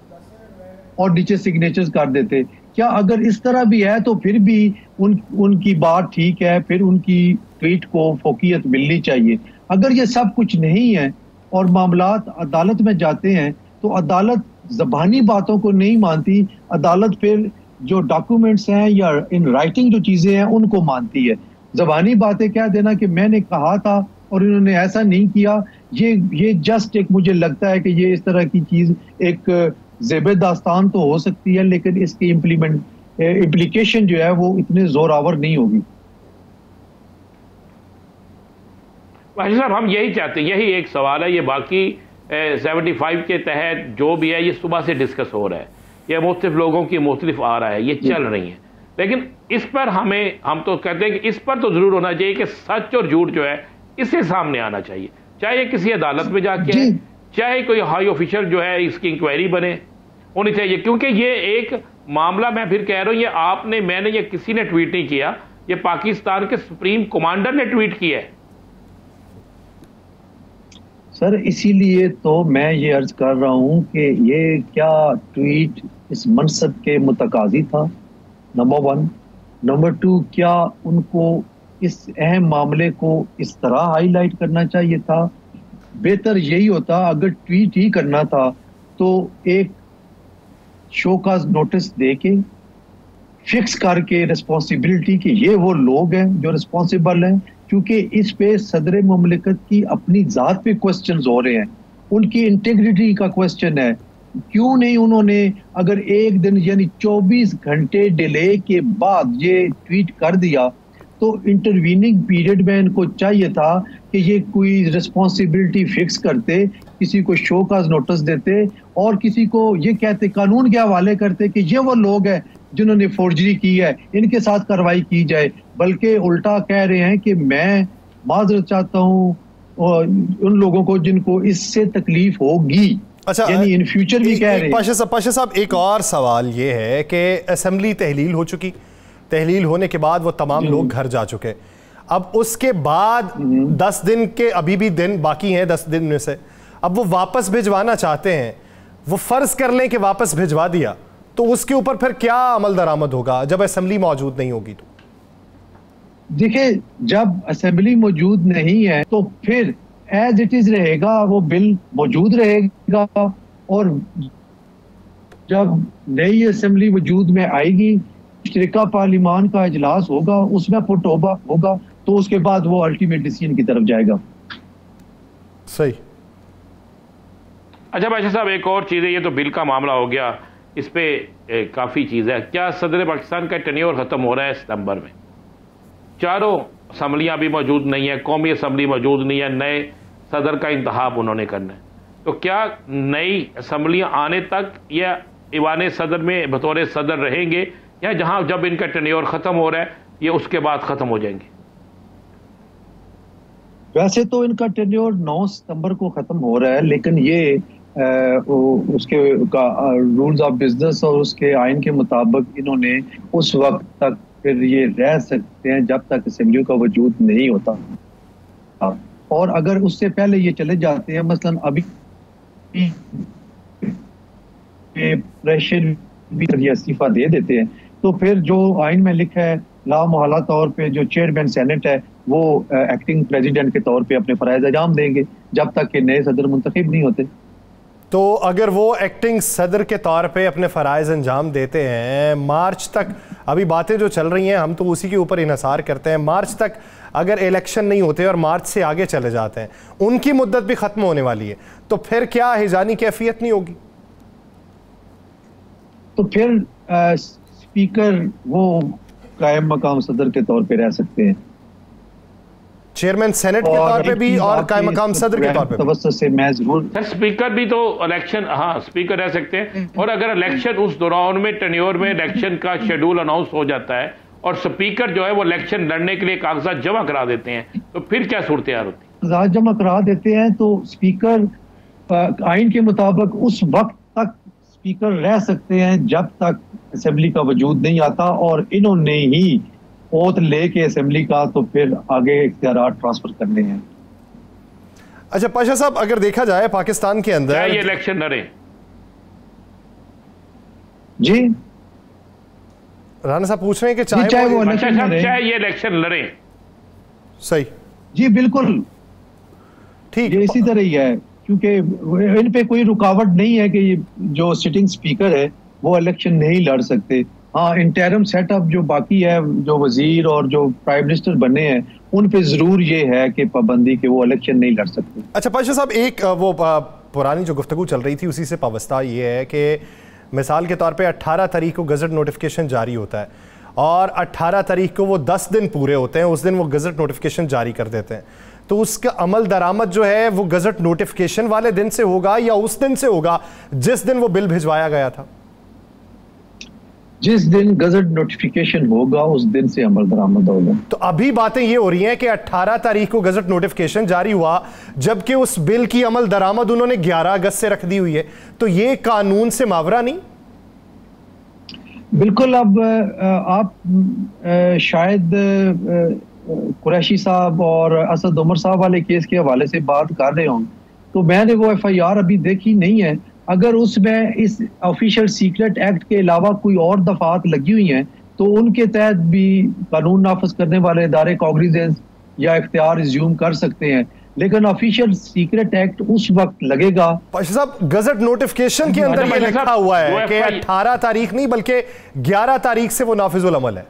और नीचे सिग्नेचर्स कर देते, क्या अगर इस तरह भी है तो फिर भी उनकी बात ठीक है, फिर उनकी ट्वीट को फोकियत मिलनी चाहिए। अगर ये सब कुछ नहीं है और मामलात अदालत में जाते हैं तो अदालत ज़बानी बातों को नहीं मानती, अदालत फिर जो डॉक्यूमेंट्स हैं या इन राइटिंग जो चीज़ें हैं उनको मानती है। ज़बानी बातें कह देना कि मैंने कहा था और इन्होंने ऐसा नहीं किया, ये जस्ट एक, मुझे लगता है कि ये इस तरह की चीज़ एक ज़ेब दास्तान तो हो सकती है, लेकिन इसकी इम्प्लीकेशन जो है वो इतने जोरावर नहीं होगी। भाई साहब, हम यही चाहते हैं, यही एक सवाल है। ये बाकी 75 के तहत जो भी है ये सुबह से डिस्कस हो रहा है, ये मुख्तलिफ लोगों की मुख्तलिफ आ रहा है, ये चल रही है, लेकिन इस पर हम तो कहते हैं कि इस पर तो जरूर होना चाहिए कि सच और झूठ जो है इससे सामने आना चाहिए, चाहे किसी अदालत में जाके, चाहे कोई हाई ऑफिशियल जो है इसकी इंक्वायरी बने होनी चाहिए। क्योंकि ये एक मामला, मैं फिर कह रहा हूं, ये आपने, मैंने, ये किसी ने ट्वीट नहीं किया, ये पाकिस्तान के सुप्रीम कमांडर ने ट्वीट किया है। सर इसीलिए तो मैं ये अर्ज कर रहा हूं कि ये क्या ट्वीट इस मनसब के मुतकाजी था, नंबर 1। नंबर 2, क्या उनको इस अहम मामले को इस तरह हाईलाइट करना चाहिए था? बेहतर यही होता अगर ट्वीट ही करना था तो एक शो का नोटिस दे के फिक्स करके रिस्पॉन्सिबिलिटी कि ये वो लोग हैं जो रिस्पॉन्सिबल हैं, क्योंकि इस पे सदर मुमलिकत की अपनी जात पे क्वेश्चंस हो रहे हैं, उनकी इंटेग्रिटी का क्वेश्चन है। क्यों नहीं उन्होंने, अगर एक दिन यानी 24 घंटे डिले के बाद ये ट्वीट कर दिया तो इंटरवीनिंग पीरियड में इनको चाहिए था कि ये कोई रिस्पॉन्सिबिलिटी फिक्स करते, किसी को शो का नोटिस देते और किसी को ये कहते, कानून के हवाले करते कि ये वो लोग हैं जिन्होंने फोर्जरी की है, इनके साथ कार्रवाई की जाए। बल्कि उल्टा कह रहे हैं कि मैं माजरत चाहता हूँ उन लोगों को जिनको इससे तकलीफ होगी। अच्छा, यानी इन फ्यूचर भी कह रहे हैं। पाशा साहब, एक और सवाल ये है कि असेंबली तहलील हो चुकी, तहलील होने के बाद वो तमाम लोग घर जा चुके, अब उसके बाद 10 दिन के अभी भी दिन बाकी हैं, 10 दिन में से अब वो वापस भिजवाना चाहते हैं। वो फर्ज कर लें कि वापस भिजवा दिया तो उसके ऊपर फिर क्या अमल दरामद होगा जब असेंबली मौजूद नहीं होगी? तो देखिए, जब असेंबली मौजूद नहीं है तो फिर एज इट इज रहेगा, वो बिल मौजूद रहेगा और जब नई असेंबली वजूद में आएगी, मुश्तरका पार्लिमान का इजलास होगा, उसमें पुट होगा, तो उसके बाद वो अल्टीमेट डिसीजन की तरफ जाएगा। सही। अच्छा बादशाह साहब, एक और चीज़ है, ये तो बिल का मामला हो गया, इस पे काफ़ी चीज़ है। क्या सदर पाकिस्तान का टेन्योर ख़त्म हो रहा है सितंबर में? चारों असम्बलियाँ भी मौजूद नहीं है, कौमी असम्बली मौजूद नहीं है, नए सदर का इंतखाब उन्होंने करना है, तो क्या नई असम्बलियाँ आने तक या ईवान सदर में बतौर सदर रहेंगे, या जहाँ जब इनका टेन्योर ख़त्म हो रहा है ये उसके बाद ख़त्म हो जाएंगे? वैसे तो इनका टेन्योर 9 सितंबर को ख़त्म हो रहा है, लेकिन ये उसके रूल्स ऑफ बिजनेस और उसके आइन के मुताबिक इन्होंने उस वक्त तक फिर ये रह सकते हैं जब तक असेंबली का वजूद नहीं होता। और अगर उससे पहले ये चले जाते हैं, मसलन अभी प्रेशर भी इस्तीफा दे देते हैं, तो फिर जो आइन में लिखा है लामहला तौर पे जो चेयरमैन सेनेट है वो एक्टिंग प्रेसिडेंट के तौर पे अपने फराइज अंजाम देंगे जब तक कि नए सदर मुंतखब नहीं होते। तो अगर वो एक्टिंग सदर के तौर पे अपने फ़राइज़ अंजाम देते हैं मार्च तक, अभी बातें जो चल रही हैं हम तो उसी के ऊपर इन्हिसार करते हैं, मार्च तक अगर इलेक्शन नहीं होते और मार्च से आगे चले जाते हैं, उनकी मुद्दत भी ख़त्म होने वाली है, तो फिर क्या हिजानी कैफियत नहीं होगी? तो फिर स्पीकर वो कायम मकाम सदर के तौर पे रह सकते हैं, चेयरमैन सेनेट के तौर पे भी और कायम मकाम सदर के तौर पे भी। से मैं जरूर सर स्पीकर भी तो इलेक्शन, हाँ स्पीकर रह सकते हैं, और अगर इलेक्शन उस दौरान में टेन्योर में इलेक्शन का शेड्यूल अनाउंस हो जाता है और स्पीकर जो है वो इलेक्शन लड़ने के लिए कागजात जमा करा देते हैं, तो फिर क्या सूरत हाल होती है? कागजात जमा करा देते हैं तो स्पीकर आइन के मुताबिक उस वक्त तक स्पीकर रह सकते हैं जब तक असेंबली का वजूद नहीं आता, और इन्होंने ही ओथ लेके असेंबली का तो फिर आगे इख्तियारात ट्रांसफर करने हैं। अच्छा पाशा साहब, अगर देखा जाए पाकिस्तान के अंदर ये इलेक्शन लड़े जी, राना साहब पूछ रहे हैं कि चाहे वो चाहे ये इलेक्शन लड़े। सही जी बिल्कुल ठीक, ये इसी तरह ही है, क्योंकि इन पे कोई रुकावट नहीं है कि जो सिटिंग स्पीकर है वो इलेक्शन नहीं लड़ सकते। हाँ, इंटरम सेटअप जो बाकी है, जो वजीर और जो प्राइम मिनिस्टर बने हैं उन पे जरूर ये है कि पाबंदी के वो इलेक्शन नहीं लड़ सकते। अच्छा पाशा साहब, एक वो पुरानी जो गुफ्तगू चल रही थी उसी से पाबस्ता ये है कि मिसाल के तौर पे 18 तारीख को गजट नोटिफिकेशन जारी होता है और 18 तारीख को वो 10 दिन पूरे होते हैं, उस दिन वो गजट नोटिफिकेशन जारी कर देते हैं, तो उसका अमल दरामद जो है वो गजट नोटिफिकेशन वाले दिन से होगा या उस दिन से होगा जिस दिन वो बिल भिजवाया गया था? जिस दिन गजट नोटिफिकेशन होगा उस दिन से अमल दरामद होगा। तो अभी बातें ये हो रही हैं कि 18 तारीख को गजट नोटिफिकेशन जारी हुआ, जबकि उस बिल की अमल दरामद उन्होंने 11 अगस्त से रख दी हुई है, तो ये कानून से मावरा नहीं? बिल्कुल। अब आप शायद कुरैशी साहब और असद उमर साहब वाले केस के हवाले से बात कर रहे हों, तो मैंने वो FIR अभी देखी नहीं है। अगर उसमें इस ऑफिशियल सीक्रेट एक्ट के अलावा कोई और दफात लगी हुई हैं तो उनके तहत भी कानून नाफिज करने वाले इदारे कॉग्निजेंस या इख्तियार रिज्यूम कर सकते हैं, लेकिन ऑफिशियल सीक्रेट एक्ट उस वक्त लगेगा। पाशा साहब, गजट नोटिफिकेशन के अंदर ये लिखा हुआ है कि 18 तारीख नहीं बल्कि 11 तारीख से वो नाफिजुल अमल है।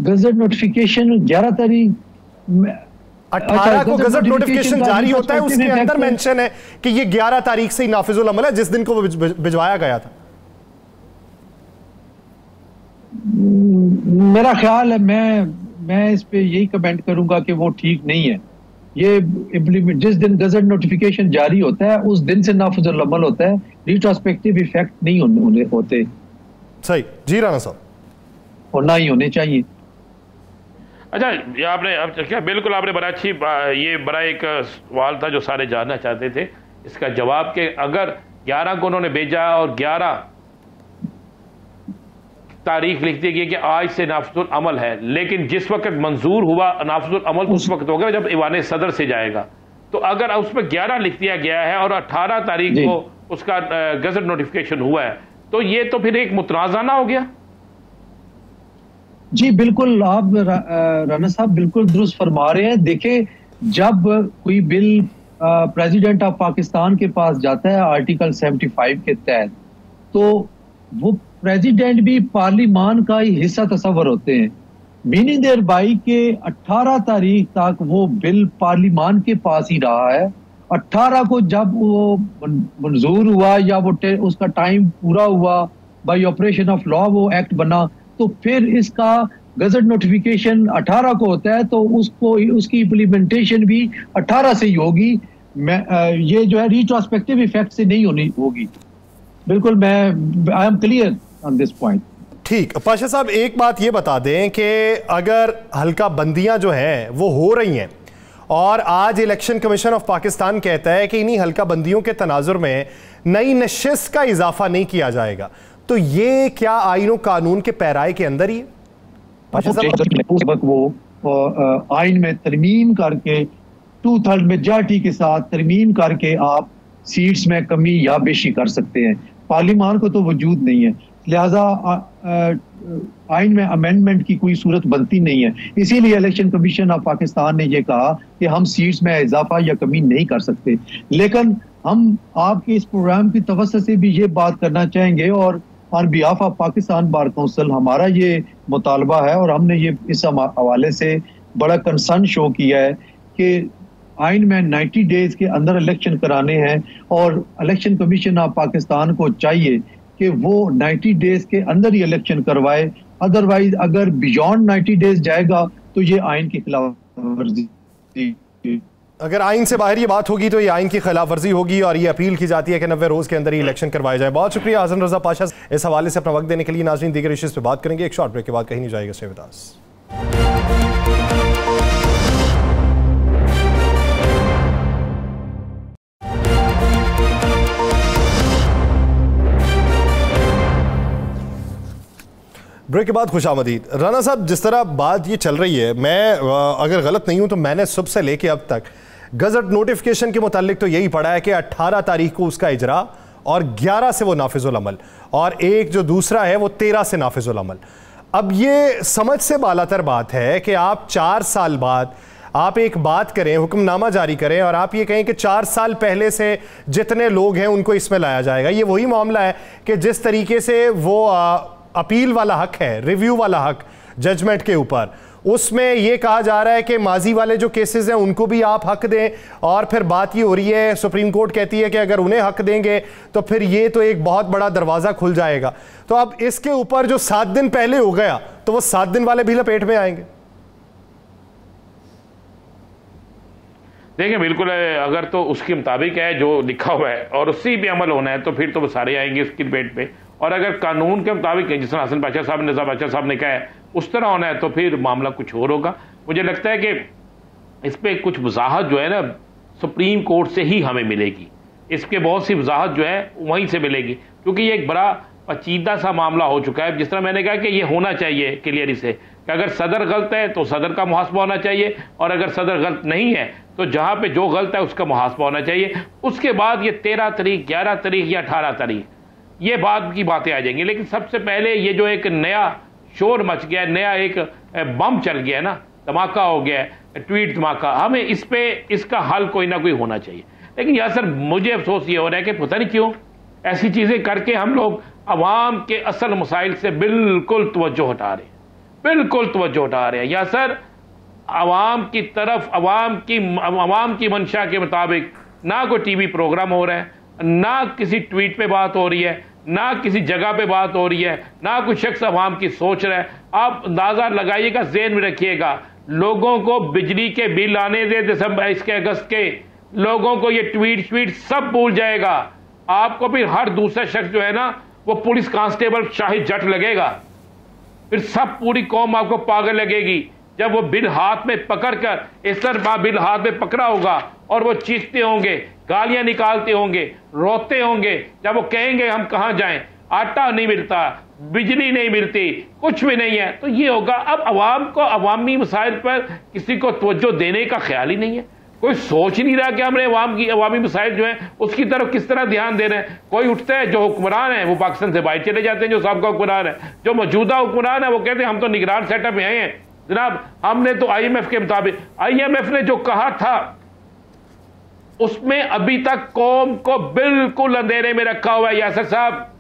गजट नोटिफिकेशन 11 तारीख 18 को गजट नोटिफिकेशन जारी होता है, उसके अंदर मेंशन है कि ये 11 तारीख से ही नाफिजुल अमल है जिस दिन को भिजवाया गया था। मेरा ख्याल है, मैं इस पे यही कमेंट करूंगा कि वो ठीक नहीं है। ये इम्प्लीमेंट जिस दिन गजट नोटिफिकेशन जारी होता है उस दिन से नाफिजुल अमल होता है, रिट्रोस्पेक्टिव इफेक्ट नहीं होते। सही जी राना साहब, और ना ही होने चाहिए। अच्छा, ये आपने क्या बिल्कुल आपने बड़ा अच्छी ये बड़ा एक सवाल था जो सारे जानना चाहते थे, इसका जवाब कि अगर 11 को उन्होंने भेजा और 11 तारीख लिख दी गई कि आज से नाफिजुल अमल है, लेकिन जिस वक्त मंजूर हुआ नाफिजुल अमल उस वक्त होगा जब ईवान सदर से जाएगा, तो अगर उसमें 11 लिख दिया गया है और 18 तारीख को उसका गजट नोटिफिकेशन हुआ है, तो ये तो फिर एक मुतनाज़ाना हो गया। जी बिल्कुल, आप राना साहब बिल्कुल दुरुस्त फरमा रहे हैं। देखें, जब कोई बिल प्रेसिडेंट ऑफ पाकिस्तान के पास जाता है आर्टिकल 75 के तहत, तो वो प्रेसिडेंट भी पार्लिमान का ही हिस्सा तस्वर होते हैं। मीनिंग देयर बाई के 18 तारीख तक वो बिल पार्लिमान के पास ही रहा है। 18 को जब वो मंजूर हुआ या वो उसका टाइम पूरा हुआ, बाय ऑपरेशन ऑफ लॉ वो एक्ट बना, तो फिर इसका गजट नोटिफिकेशन 18 को होता है, तो उसको उसकी इम्प्लीमेंटेशन भी 18 से ही होगी। ये जो है रिट्रोस्पेक्टिव इफेक्ट से नहीं होगी। बिल्कुल, मैं I am clear on this point. ठीक, पाशा साहब एक बात ये बता दें कि अगर हल्का बंदियां जो हैं वो हो रही हैं और आज इलेक्शन कमीशन ऑफ पाकिस्तान कहता है कि इन्हीं हल्का बंदियों के तनाजुर में नई नशिस्त का इजाफा नहीं किया जाएगा, तो ये क्या आईन और कानून के पैराए के अंदर ही है? वो आइन में तरमीम करके 2/3 मेजॉरिटी के साथ तरमीम करके आप सीट्स में कमी या बेशी कर सकते हैं। पार्लिमान को तो वजूद नहीं है, लिहाजा आइन में अमेंडमेंट की कोई सूरत बनती नहीं है। इसीलिए इलेक्शन कमीशन ऑफ पाकिस्तान ने यह कहा कि हम सीट्स में इजाफा या कमी नहीं कर सकते। लेकिन हम आपके इस प्रोग्राम की तवज्जो से भी ये बात करना चाहेंगे, और on behalf of Pakistan Bar council हमारा ये मुतालबा है और हमने ये इस हवाले से बड़ा कंसर्न शो किया है कि आइन में 90 डेज के अंदर इलेक्शन कराने हैं, और इलेक्शन कमीशन ऑफ पाकिस्तान को चाहिए कि वो 90 डेज के अंदर ही इलेक्शन करवाए। अदरवाइज अगर बियॉन्ड 90 डेज जाएगा तो ये आइन की खिलाफ वर्जी, अगर आइन से बाहर ये बात होगी तो ये आइन की खिलाफ वर्जी होगी, और ये अपील की जाती है कि 90 रोज के अंदर ही इलेक्शन करवाए जाए। बहुत शुक्रिया हसन रजा पाशा इस हवाले से अपना वक्त देने के लिए। नाज़रीन, दीगर इश्यूज पे बात करेंगे एक शॉर्ट ब्रेक के बाद, कहीं नहीं जाएगा। Stay with us. ब्रेक के बाद खुशामदीद। राना साहब, जिस तरह बात ये चल रही है, मैं अगर गलत नहीं हूं तो मैंने सुबह से लेके अब तक गजट नोटिफिकेशन के मुतालिक तो यही पढ़ा है कि 18 तारीख को उसका इजरा और 11 से वो नाफिजुल अमल, और एक जो दूसरा है वो 13 से नाफिजुल अमल। अब ये समझ से बालातर बात है कि आप 4 साल बाद आप एक बात करें, हुक्मनामा जारी करें, और आप ये कहें कि 4 साल पहले से जितने लोग हैं उनको इसमें लाया जाएगा। ये वही मामला है कि जिस तरीके से वो अपील वाला हक है, रिव्यू वाला हक जजमेंट के ऊपर, उसमें यह कहा जा रहा है कि माजी वाले जो केसेस हैं उनको भी आप हक दें, और फिर बात ये हो रही है, सुप्रीम कोर्ट कहती है कि अगर उन्हें हक देंगे तो फिर ये तो एक बहुत बड़ा दरवाज़ा खुल जाएगा। तो अब इसके ऊपर जो 7 दिन पहले हो गया तो वो 7 दिन वाले भी लपेट में आएंगे। देखिए, बिल्कुल अगर तो उसके मुताबिक है जो लिखा हुआ है और उसी पे अमल होना है तो फिर तो वो सारे आएंगे उसकी डिबेट पे, और अगर कानून के मुताबिक जिस तरह हसन पाशा साहब, निज़ाम पाशा साहब ने कहा है उस तरह होना है तो फिर मामला कुछ और होगा। मुझे लगता है कि इस पर कुछ वजाहत जो है ना सुप्रीम कोर्ट से ही हमें मिलेगी। इसके बहुत सी वजाहत जो है वहीं से मिलेगी, क्योंकि ये एक बड़ा पचीदा सा मामला हो चुका है। जिस तरह मैंने कहा कि ये होना चाहिए क्लियरी से कि अगर सदर गलत है तो सदर का मुहासबा होना चाहिए, और अगर सदर गलत नहीं है तो जहाँ पे जो गलत है उसका मुहासबा होना चाहिए। उसके बाद ये 13 तारीख, 11 तारीख या 18 तारीख ये बाद की बातें आ जाएंगी। लेकिन सबसे पहले ये जो एक नया शोर मच गया, नया एक बम चल गया ना, धमाका हो गया, ट्वीट धमाका, हमें इस पे इसका हल कोई ना कोई होना चाहिए। लेकिन यार सर, मुझे अफसोस ये हो रहा है कि पता नहीं क्यों ऐसी चीज़ें करके हम लोग अवाम के असल मसाइल से बिल्कुल तवज्जो हटा रहे हैं, बिल्कुल तवज्जो हटा रहे हैं। या सर, अवाम की तरफ अवाम की मंशा के मुताबिक ना कोई टीवी प्रोग्राम हो रहा है, ना किसी ट्वीट पे बात हो रही है, ना किसी जगह पे बात हो रही है, ना कोई शख्स अवाम की सोच रहा है। आप अंदाज़ा लगाइएगा, ज़हन में रखिएगा, लोगों को बिजली के बिल आने दे दिसंबर इसके अगस्त के, लोगों को ये ट्वीट सब भूल जाएगा। आपको फिर हर दूसरा शख्स जो है ना वो पुलिस कांस्टेबल शाही जट लगेगा, फिर सब पूरी कौम आपको पागल लगेगी। जब वो बिल हाथ में पकड़कर इस तरह बिल हाथ में पकड़ा होगा और वो चीखते होंगे, गालियां निकालते होंगे, रोते होंगे, जब वो कहेंगे हम कहां जाएं, आटा नहीं मिलता, बिजली नहीं मिलती, कुछ भी नहीं है, तो ये होगा। अब अवाम को अवामी मसाइल पर किसी को तवज्जो देने का ख्याल ही नहीं है, कोई सोच नहीं रहा कि हमने अवामी मसाइल जो है उसकी तरफ किस तरह ध्यान दे रहे हैं। कोई उठता है, जो हुक्मरान है वो पाकिस्तान से बाहर चले जाते हैं, जो साहब का हुक्मरान है, जो मौजूदा हुक्मरान है वो कहते हैं हम तो निगरान सेटअप में आए हैं। जनाब, हमने तो IMF के मुताबिक, IMF ने जो कहा था उसमें अभी तक कौम को बिल्कुल अंधेरे में रखा हुआ है। यासिर साहब,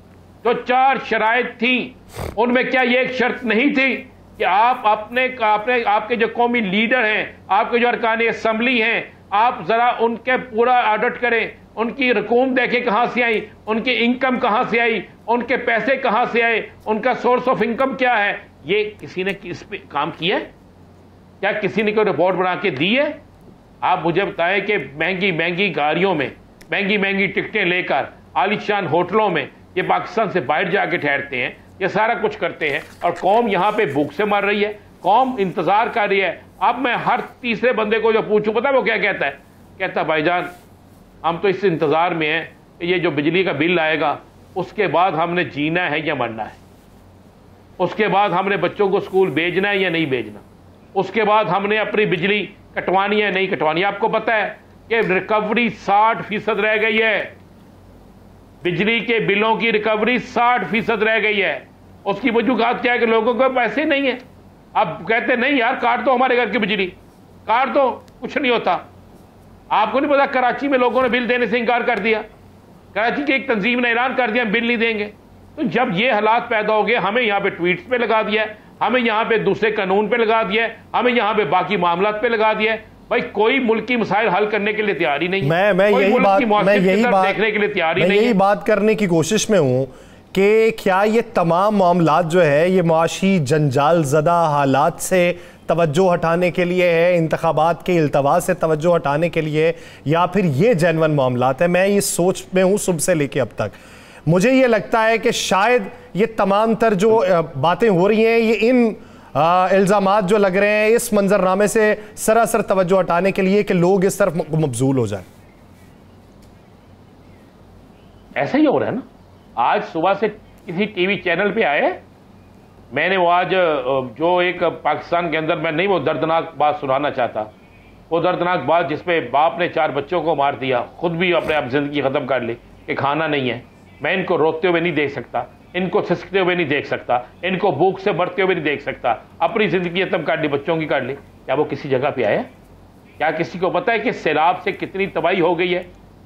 जो 4 शराइत थी उनमें क्या ये एक शर्त नहीं थी कि आप आपके जो कौमी लीडर हैं, आपके जो अरकान असम्बली हैं, आप जरा उनके पूरा ऑडिट करें, उनकी रकूम देखें कहां से आई, उनकी इनकम कहां से आई, उनके पैसे कहां से आए, उनका सोर्स ऑफ इनकम क्या है। ये किसी ने इस पे काम किया? क्या किसी ने कोई रिपोर्ट बना के दी है? आप मुझे बताएं कि महंगी महंगी गाड़ियों में महंगी महंगी टिकटें लेकर आलीशान होटलों में ये पाकिस्तान से बाहर जाके ठहरते हैं, ये सारा कुछ करते हैं, और कौम यहां पे भूख से मर रही है, कौम इंतजार कर रही है। अब मैं हर तीसरे बंदे को जो पूछूं, पता है वो क्या कहता है? कहता भाईजान हम तो इस इंतजार में हैं कि ये जो बिजली का बिल आएगा उसके बाद हमने जीना है या मरना है, उसके बाद हमने बच्चों को स्कूल भेजना है या नहीं भेजना, उसके बाद हमने अपनी बिजली कटवानी है नहीं कटवानी। आपको पता है कि रिकवरी 60% रह गई है, बिजली के बिलों की रिकवरी 60% रह गई है। उसकी वजूहत क्या है कि लोगों को पैसे नहीं है। अब कहते नहीं यार काट दो हमारे घर की बिजली, काट दो, कुछ नहीं होता। आपको नहीं पता कराची में लोगों ने बिल देने से इंकार कर दिया, कराची की एक तंजीम ने ऐलान कर दिया बिल नहीं देंगे। तो जब ये हालात पैदा हो गए, हमें यहाँ पे ट्वीट्स पे लगा दिया है, हमें यहाँ पे दूसरे कानून पे लगा दिया है, हमें यहाँ पे बाकी मामलात पे लगा दिया है। भाई कोई मुल्की मसाइल हल करने के लिए तैयार ही नहीं है। मैं यही बात देखने के लिए तैयार ही नहीं है। यही बात करने की कोशिश में हूं कि क्या ये तमाम मामलात जो है ये माशी जंजाल ज़दा हालात से तवज्जो हटाने के लिए है, इंतखाबात के इल्तवा से तवज्जो हटाने के लिए, या फिर ये जेन्युइन मामलात है? मैं इस सोच में हूँ सुबह से लेके अब तक। मुझे ये लगता है कि शायद ये तमाम तर जो बातें हो रही हैं, ये इन इल्ज़ामात जो लग रहे हैं इस मंजरनामे से सरासर तवज्जो हटाने के लिए कि लोग इस तरफ मबजूल हो जाए। ऐसा ही हो रहा है ना। आज सुबह से किसी टीवी चैनल पे आए, मैंने वो आज जो एक पाकिस्तान के अंदर, मैं नहीं वो दर्दनाक बात सुनाना चाहता, वो दर्दनाक बात जिसपे बाप ने 4 बच्चों को मार दिया, खुद भी अपने आप जिंदगी खत्म कर ली कि खाना नहीं है, मैं इनको रोते हुए नहीं देख सकता, इनको सिसकते हुए नहीं देख सकता, इनको भूख से मरते हुए नहीं देख सकता, अपनी जिंदगी खत्म कर ली, बच्चों की कर ली। क्या वो किसी जगह पे आया? क्या किसी को पता है कि सैलाब से कितनी तबाही हो गई है?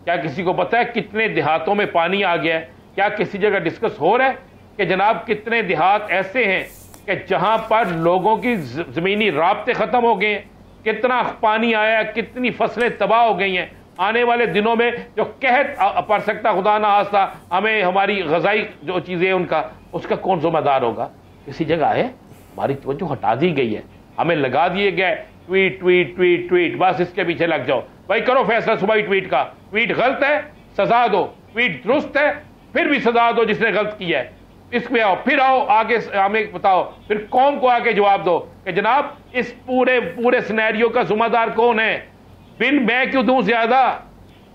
क्या किसी को पता है कितने देहातों में पानी आ गया है? क्या किसी जगह डिस्कस हो रहा है कि जनाब कितने देहात ऐसे हैं कि जहां पर लोगों की जमीनी राब्ते खत्म हो गए हैं, कितना पानी आया, कितनी फसलें तबाह हो गई हैं? आने वाले दिनों में जो कहत पड़ सकता खुदा ना आस्ता हमें हमारी गजाई जो चीज़ें उनका, उसका कौन जिम्मेदार होगा? किसी जगह है हमारी तवज्जो हटा दी गई है, हमें लगा दिए गए ट्वीट ट्वीट ट्वीट ट्वीट, बस इसके पीछे लग जाओ भाई, करो फैसला सुबह ही ट्वीट का। ट्वीट गलत है सजा दो, ट्वीट दुरुस्त है फिर भी सजा दो जिसने गलत किया है। इसमें आओ, फिर आओ आगे हमें बताओ, फिर कौम को आके जवाब दो कि जनाब इस पूरे सिनेरियो का जिम्मेदार कौन है? बिल मैं क्यों दूं ज्यादा?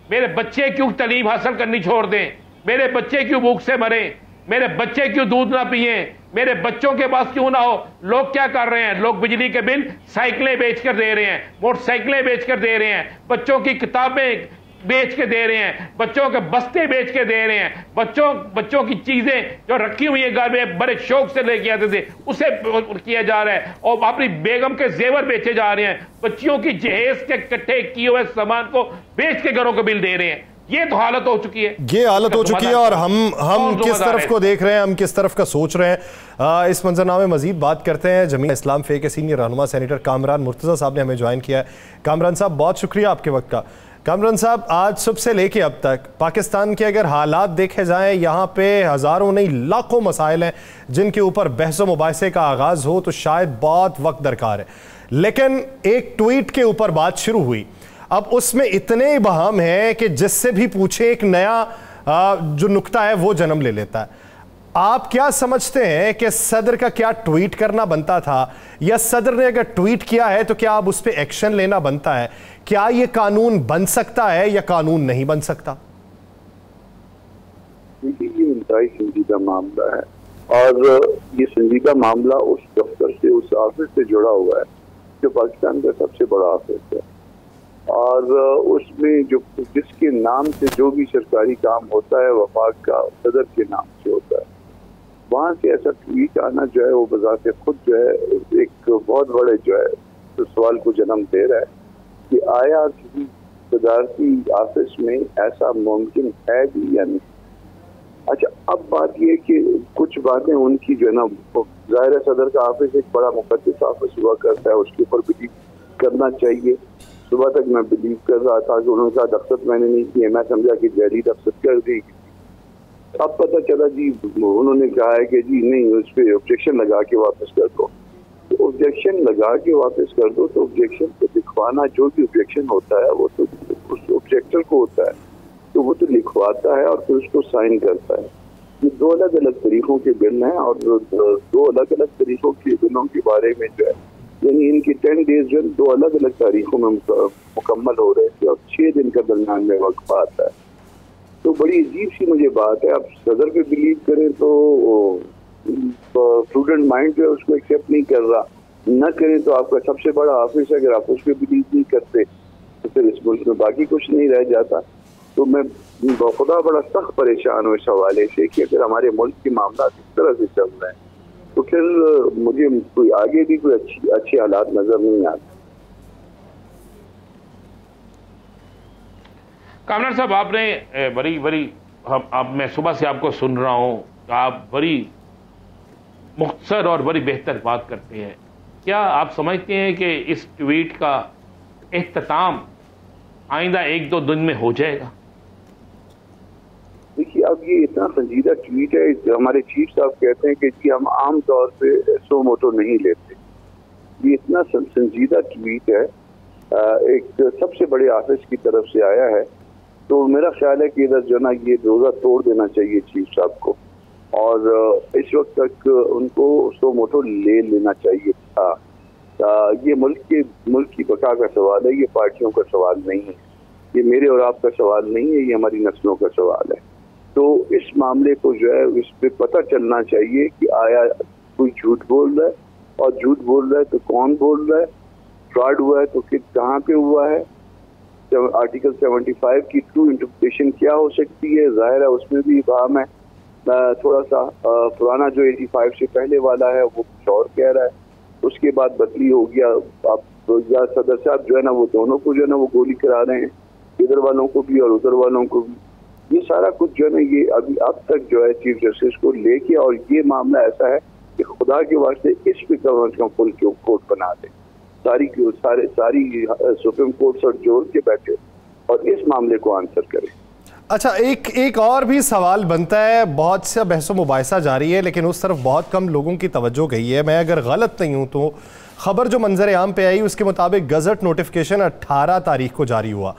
मेरे बच्चे क्यों तालीम हासिल करनी छोड़ दें? मेरे बच्चे क्यों भूख से मरे? मेरे बच्चे क्यों दूध ना पिए? मेरे बच्चों के पास क्यों ना हो? लोग क्या कर रहे हैं? लोग बिजली के बिल साइकिलें बेचकर दे रहे हैं, मोटरसाइकिलें बेचकर दे रहे हैं, बच्चों की किताबें बेच के दे रहे हैं, बच्चों के बस्ते बेच के दे रहे हैं, बच्चों की चीजें जो रखी हुई है घर में बड़े शौक से लेके आते थे उसे किया जा रहा है, और अपनी बेगम के जेवर बेचे जा रहे हैं, बच्चियों की जहेज के इकट्ठे किए हुए सामान को बेच के घरों को बिल दे रहे हैं। ये तो हालत हो चुकी है, ये हालत हो चुकी है। और हम किस तरफ को देख रहे हैं, हम किस तरफ का सोच रहे हैं, इस मंजरनामे मजीद बात करते हैं। जमीयत इस्लाम फे के सीनियर रहनुमा सेनेटर कामरान मुर्तज़ा साहब ने हमें ज्वाइन किया है। कामरान साहब बहुत शुक्रिया आपके वक्त का। कामरान साहब, आज सुबह से लेके अब तक पाकिस्तान के अगर हालात देखे जाएं, यहाँ पे हज़ारों नहीं लाखों मसाइल हैं जिनके ऊपर बहस व मुबाहिसे का आगाज़ हो तो शायद बहुत वक्त दरकार है, लेकिन एक ट्वीट के ऊपर बात शुरू हुई, अब उसमें इतने बहाम हैं कि जिससे भी पूछे एक नया जो नुक्ता है वो जन्म ले लेता है। आप क्या समझते हैं कि सदर का क्या ट्वीट करना बनता था, या सदर ने अगर ट्वीट किया है तो क्या अब उस पर एक्शन लेना बनता है? क्या ये कानून बन सकता है या कानून नहीं बन सकता? देखिए, ये इंतहाई संजीदा मामला है, और ये संजीदा मामला उस दफ्तर से, उस ऑफिस से जुड़ा हुआ है जो पाकिस्तान का सबसे बड़ा ऑफिस है, और उसमें जो जिसके नाम से जो भी सरकारी काम होता है वफाक का सदर के नाम से होता है, वहाँ से ऐसा ट्वीट आना जो है वो बजाते खुद जो है एक बहुत बड़े जो है तो सवाल को जन्म दे रहा है कि आया किसी सदारती ऑफिस में ऐसा मुमकिन है भी या नहीं। अच्छा, अब बात यह कि कुछ बातें उनकी जो है ना, ज़ाहिर सदर का ऑफिस एक बड़ा मुकद्दस ऑफिस हुआ करता है, उसके ऊपर बिलीव करना चाहिए। सुबह तक मैं बिलीव कर रहा था कि उन्होंने कहा दख्खत मैंने नहीं किए, मैं समझा कि जहरी दख्खत कर दी। अब पता चला जी उन्होंने कहा है कि जी नहीं, उस पर ऑब्जेक्शन लगा के वापस कर दो। तो ऑब्जेक्शन लगा के वापस कर दो तो ऑब्जेक्शन को लिखवाना, जो भी ऑब्जेक्शन होता है वो तो उस ऑब्जेक्टर को होता है, तो वो तो लिखवाता है और फिर उसको साइन करता है। ये दो अलग अलग तरीकों के बिल हैं और दो अलग अलग तरीकों के बिलों के बारे में जो है, यानी इनकी 10 डेज जो है दो अलग अलग तारीखों में मुकम्मल हो रहे थे और 6 दिन का दरमियान में वक्त आता है। तो बड़ी अजीब सी मुझे बात है। आप सदर पे बिलीव करें तो प्रूडेंट माइंड जो है उसको एक्सेप्ट नहीं कर रहा, न करें तो आपका सबसे बड़ा ऑफिस है, अगर आप उस पर बिलीव नहीं करते तो फिर इस मुल्क में बाकी कुछ नहीं रह जाता। तो मैं खुदा बड़ा सख्त परेशान हूँ इस हवाले से कि अगर हमारे मुल्क के मामला इस तरह से चल रहे हैं तो फिर मुझे कोई आगे भी कोई अच्छे हालात नजर नहीं आते। कामरान साहब, आपने बड़ी अब मैं सुबह से आपको सुन रहा हूं, आप बड़ी मुख्तसर और बड़ी बेहतर बात करते हैं। क्या आप समझते हैं कि इस ट्वीट का इख्तिताम आइंदा 1-2 दिन में हो जाएगा? देखिए, अब ये इतना संजीदा ट्वीट है, हमारे चीफ साहब कहते हैं कि जी हम आम तौर पे सो मोटो नहीं लेते। ये इतना संजीदा ट्वीट है, एक सबसे बड़े ऑफिस की तरफ से आया है, तो मेरा ख्याल है कि इधर जो ना ये रोज़ा तोड़ देना चाहिए चीफ साहब को और इस वक्त तक उनको सो मोटो ले लेना चाहिए था। ये मुल्क की बका का सवाल है, ये पार्टियों का सवाल नहीं है, ये मेरे और आपका सवाल नहीं है, ये हमारी नस्लों का सवाल है। तो इस मामले को जो है इस पे पता चलना चाहिए कि आया कोई झूठ बोल रहा है, और झूठ बोल रहा है तो कौन बोल रहा है, फ्रॉड हुआ है तो फिर कहाँ पे हुआ है, आर्टिकल 75 की ट्रू इंटरप्रिटेशन क्या हो सकती है। जाहिर है उसमें भी काम है, थोड़ा सा पुराना जो 85 से पहले वाला है वो कुछ और कह रहा है, उसके बाद बदली हो गया। अब सदर साहब जो है ना वो दोनों को जो है ना वो गोली करा रहे हैं, इधर वालों को भी और उधर वालों को भी। ये सारा कुछ जो है ना ये अभी अब तक जो है चीफ जस्टिस को लेके, और ये मामला ऐसा है कि खुदा के वास्ते इस पे कम से कम फुल कोर्ट बना दे, सारी सुप्रीम कोर्ट और जोड़ के बैठे और इस मामले को आंसर करें। अच्छा, एक और भी सवाल बनता है, बहुत सा बहसो मुबाहिसा जारी है लेकिन उस तरफ बहुत कम लोगों की तवज्जो गई है। मैं अगर गलत नहीं हूं तो खबर जो मंजर आम पे आई उसके मुताबिक गजट नोटिफिकेशन 18 तारीख को जारी हुआ,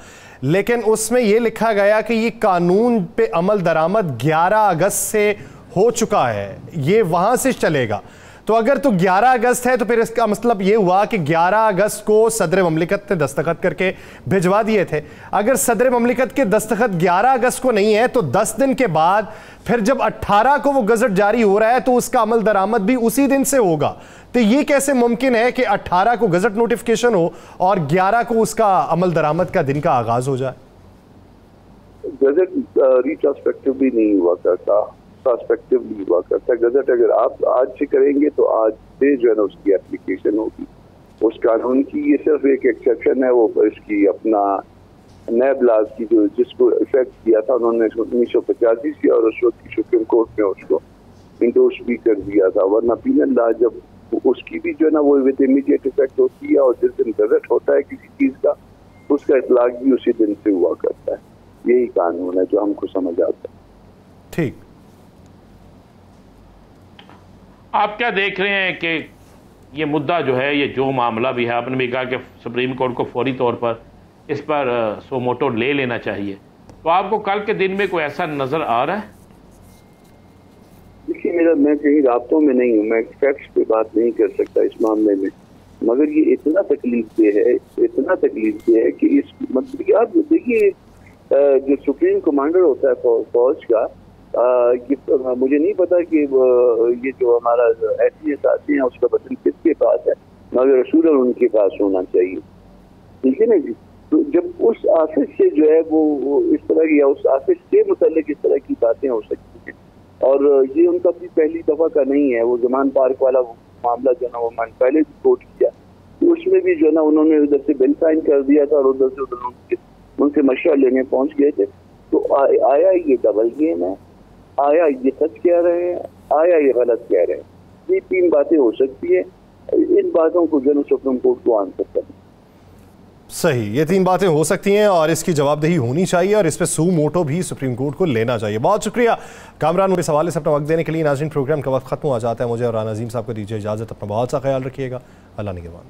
लेकिन उसमें यह लिखा गया कि ये कानून पे अमल दरामद 11 अगस्त से हो चुका है, ये वहां से चलेगा। तो अगर तो 11 अगस्त है तो फिर इसका मतलब ये हुआ कि 11 अगस्त को सदर ममलिकत ने दस्तखत करके भिजवा दिए थे। अगर सदर ममलिकत के दस्तखत 11 अगस्त को नहीं है तो 10 दिन के बाद फिर जब 18 को वो गजट जारी हो रहा है तो उसका अमल दरामद भी उसी दिन से होगा। तो ये कैसे मुमकिन है कि 18 को गजट नोटिफिकेशन हो और 11 को उसका अमल दरामद का दिन का आगाज हो जाए? गजट रिट्रोस्पेक्टिव भी नहीं हुआ करता, पर्सपेक्टिव नहीं हुआ करता। गजट अगर आप आज से करेंगे तो आज से जो है ना उसकी एप्लीकेशन होगी उस कानून की। ये सिर्फ एक एक्सेप्शन है, वो इसकी अपना नैब लाज की जो जिसको इफेक्ट किया था उन्होंने 1985 से, और उस वक्त की सुप्रीम कोर्ट ने उसको इंडोर्स भी कर दिया था। वरना पीनल लॉ जब उसकी भी जो है ना वो विद इमीडिएट इफेक्ट होती है, और जिस दिन गजट होता है किसी चीज का उसका इतलाक भी उसी दिन से हुआ करता है। यही कानून है जो हमको समझ आता है। ठीक, आप क्या देख रहे हैं कि ये मुद्दा जो है, ये जो मामला भी है, आपने भी कहा कि सुप्रीम कोर्ट को फौरी तौर पर इस पर सो मोटो ले लेना चाहिए, तो आपको कल के दिन में कोई ऐसा नजर आ रहा है? देखिए, मैं कहीं राब्तों में नहीं हूँ, मैं फैक्ट्स पे बात नहीं कर सकता इस मामले में, मगर ये इतना तकलीफ दे है कि इस मतलब आप देखिए जो सुप्रीम कमांडर होता है फौज का, मुझे नहीं पता कि ये जो हमारा एसएस आते हैं उसका बटन किसके पास है, मगर रसूल उनके पास होना चाहिए, ठीक है ना जी। तो जब उस ऑफिस से जो है वो इस तरह की, या उस ऑफिस से मुतल्लिक इस तरह की बातें हो सकती हैं, और ये उनका भी पहली दफा का नहीं है। वो जमान पार्क वाला मामला जो ना वो पहले भी कोर्ट किया, तो उसमें भी जो ना उन्होंने उधर से बिल साइन कर दिया था और उधर से उनसे मशवरा लेने पहुंच गए थे। तो आया ये डबल गेम है, आया ये सच कह रहे हैं, आया ये गलत कह रहे हैं। ये 3 बातें हो सकती है। इन बातों को जो सुप्रीम कोर्ट को आंसर करना। सही, ये 3 बातें हो सकती हैं और इसकी जवाबदेही होनी चाहिए और इस पे सू मोटो भी सुप्रीम कोर्ट को लेना चाहिए। बहुत शुक्रिया कामरान, इस हवाले से अपना वक्त देने के लिए। नाज़रीन, प्रोग्राम का वक्त खत्म हो जाता है। मुझे और राना अज़ीम साहब को दीजिए इजाज़त। अपना बहुत सा ख्याल रखिएगा। अल्लाह निगहबान।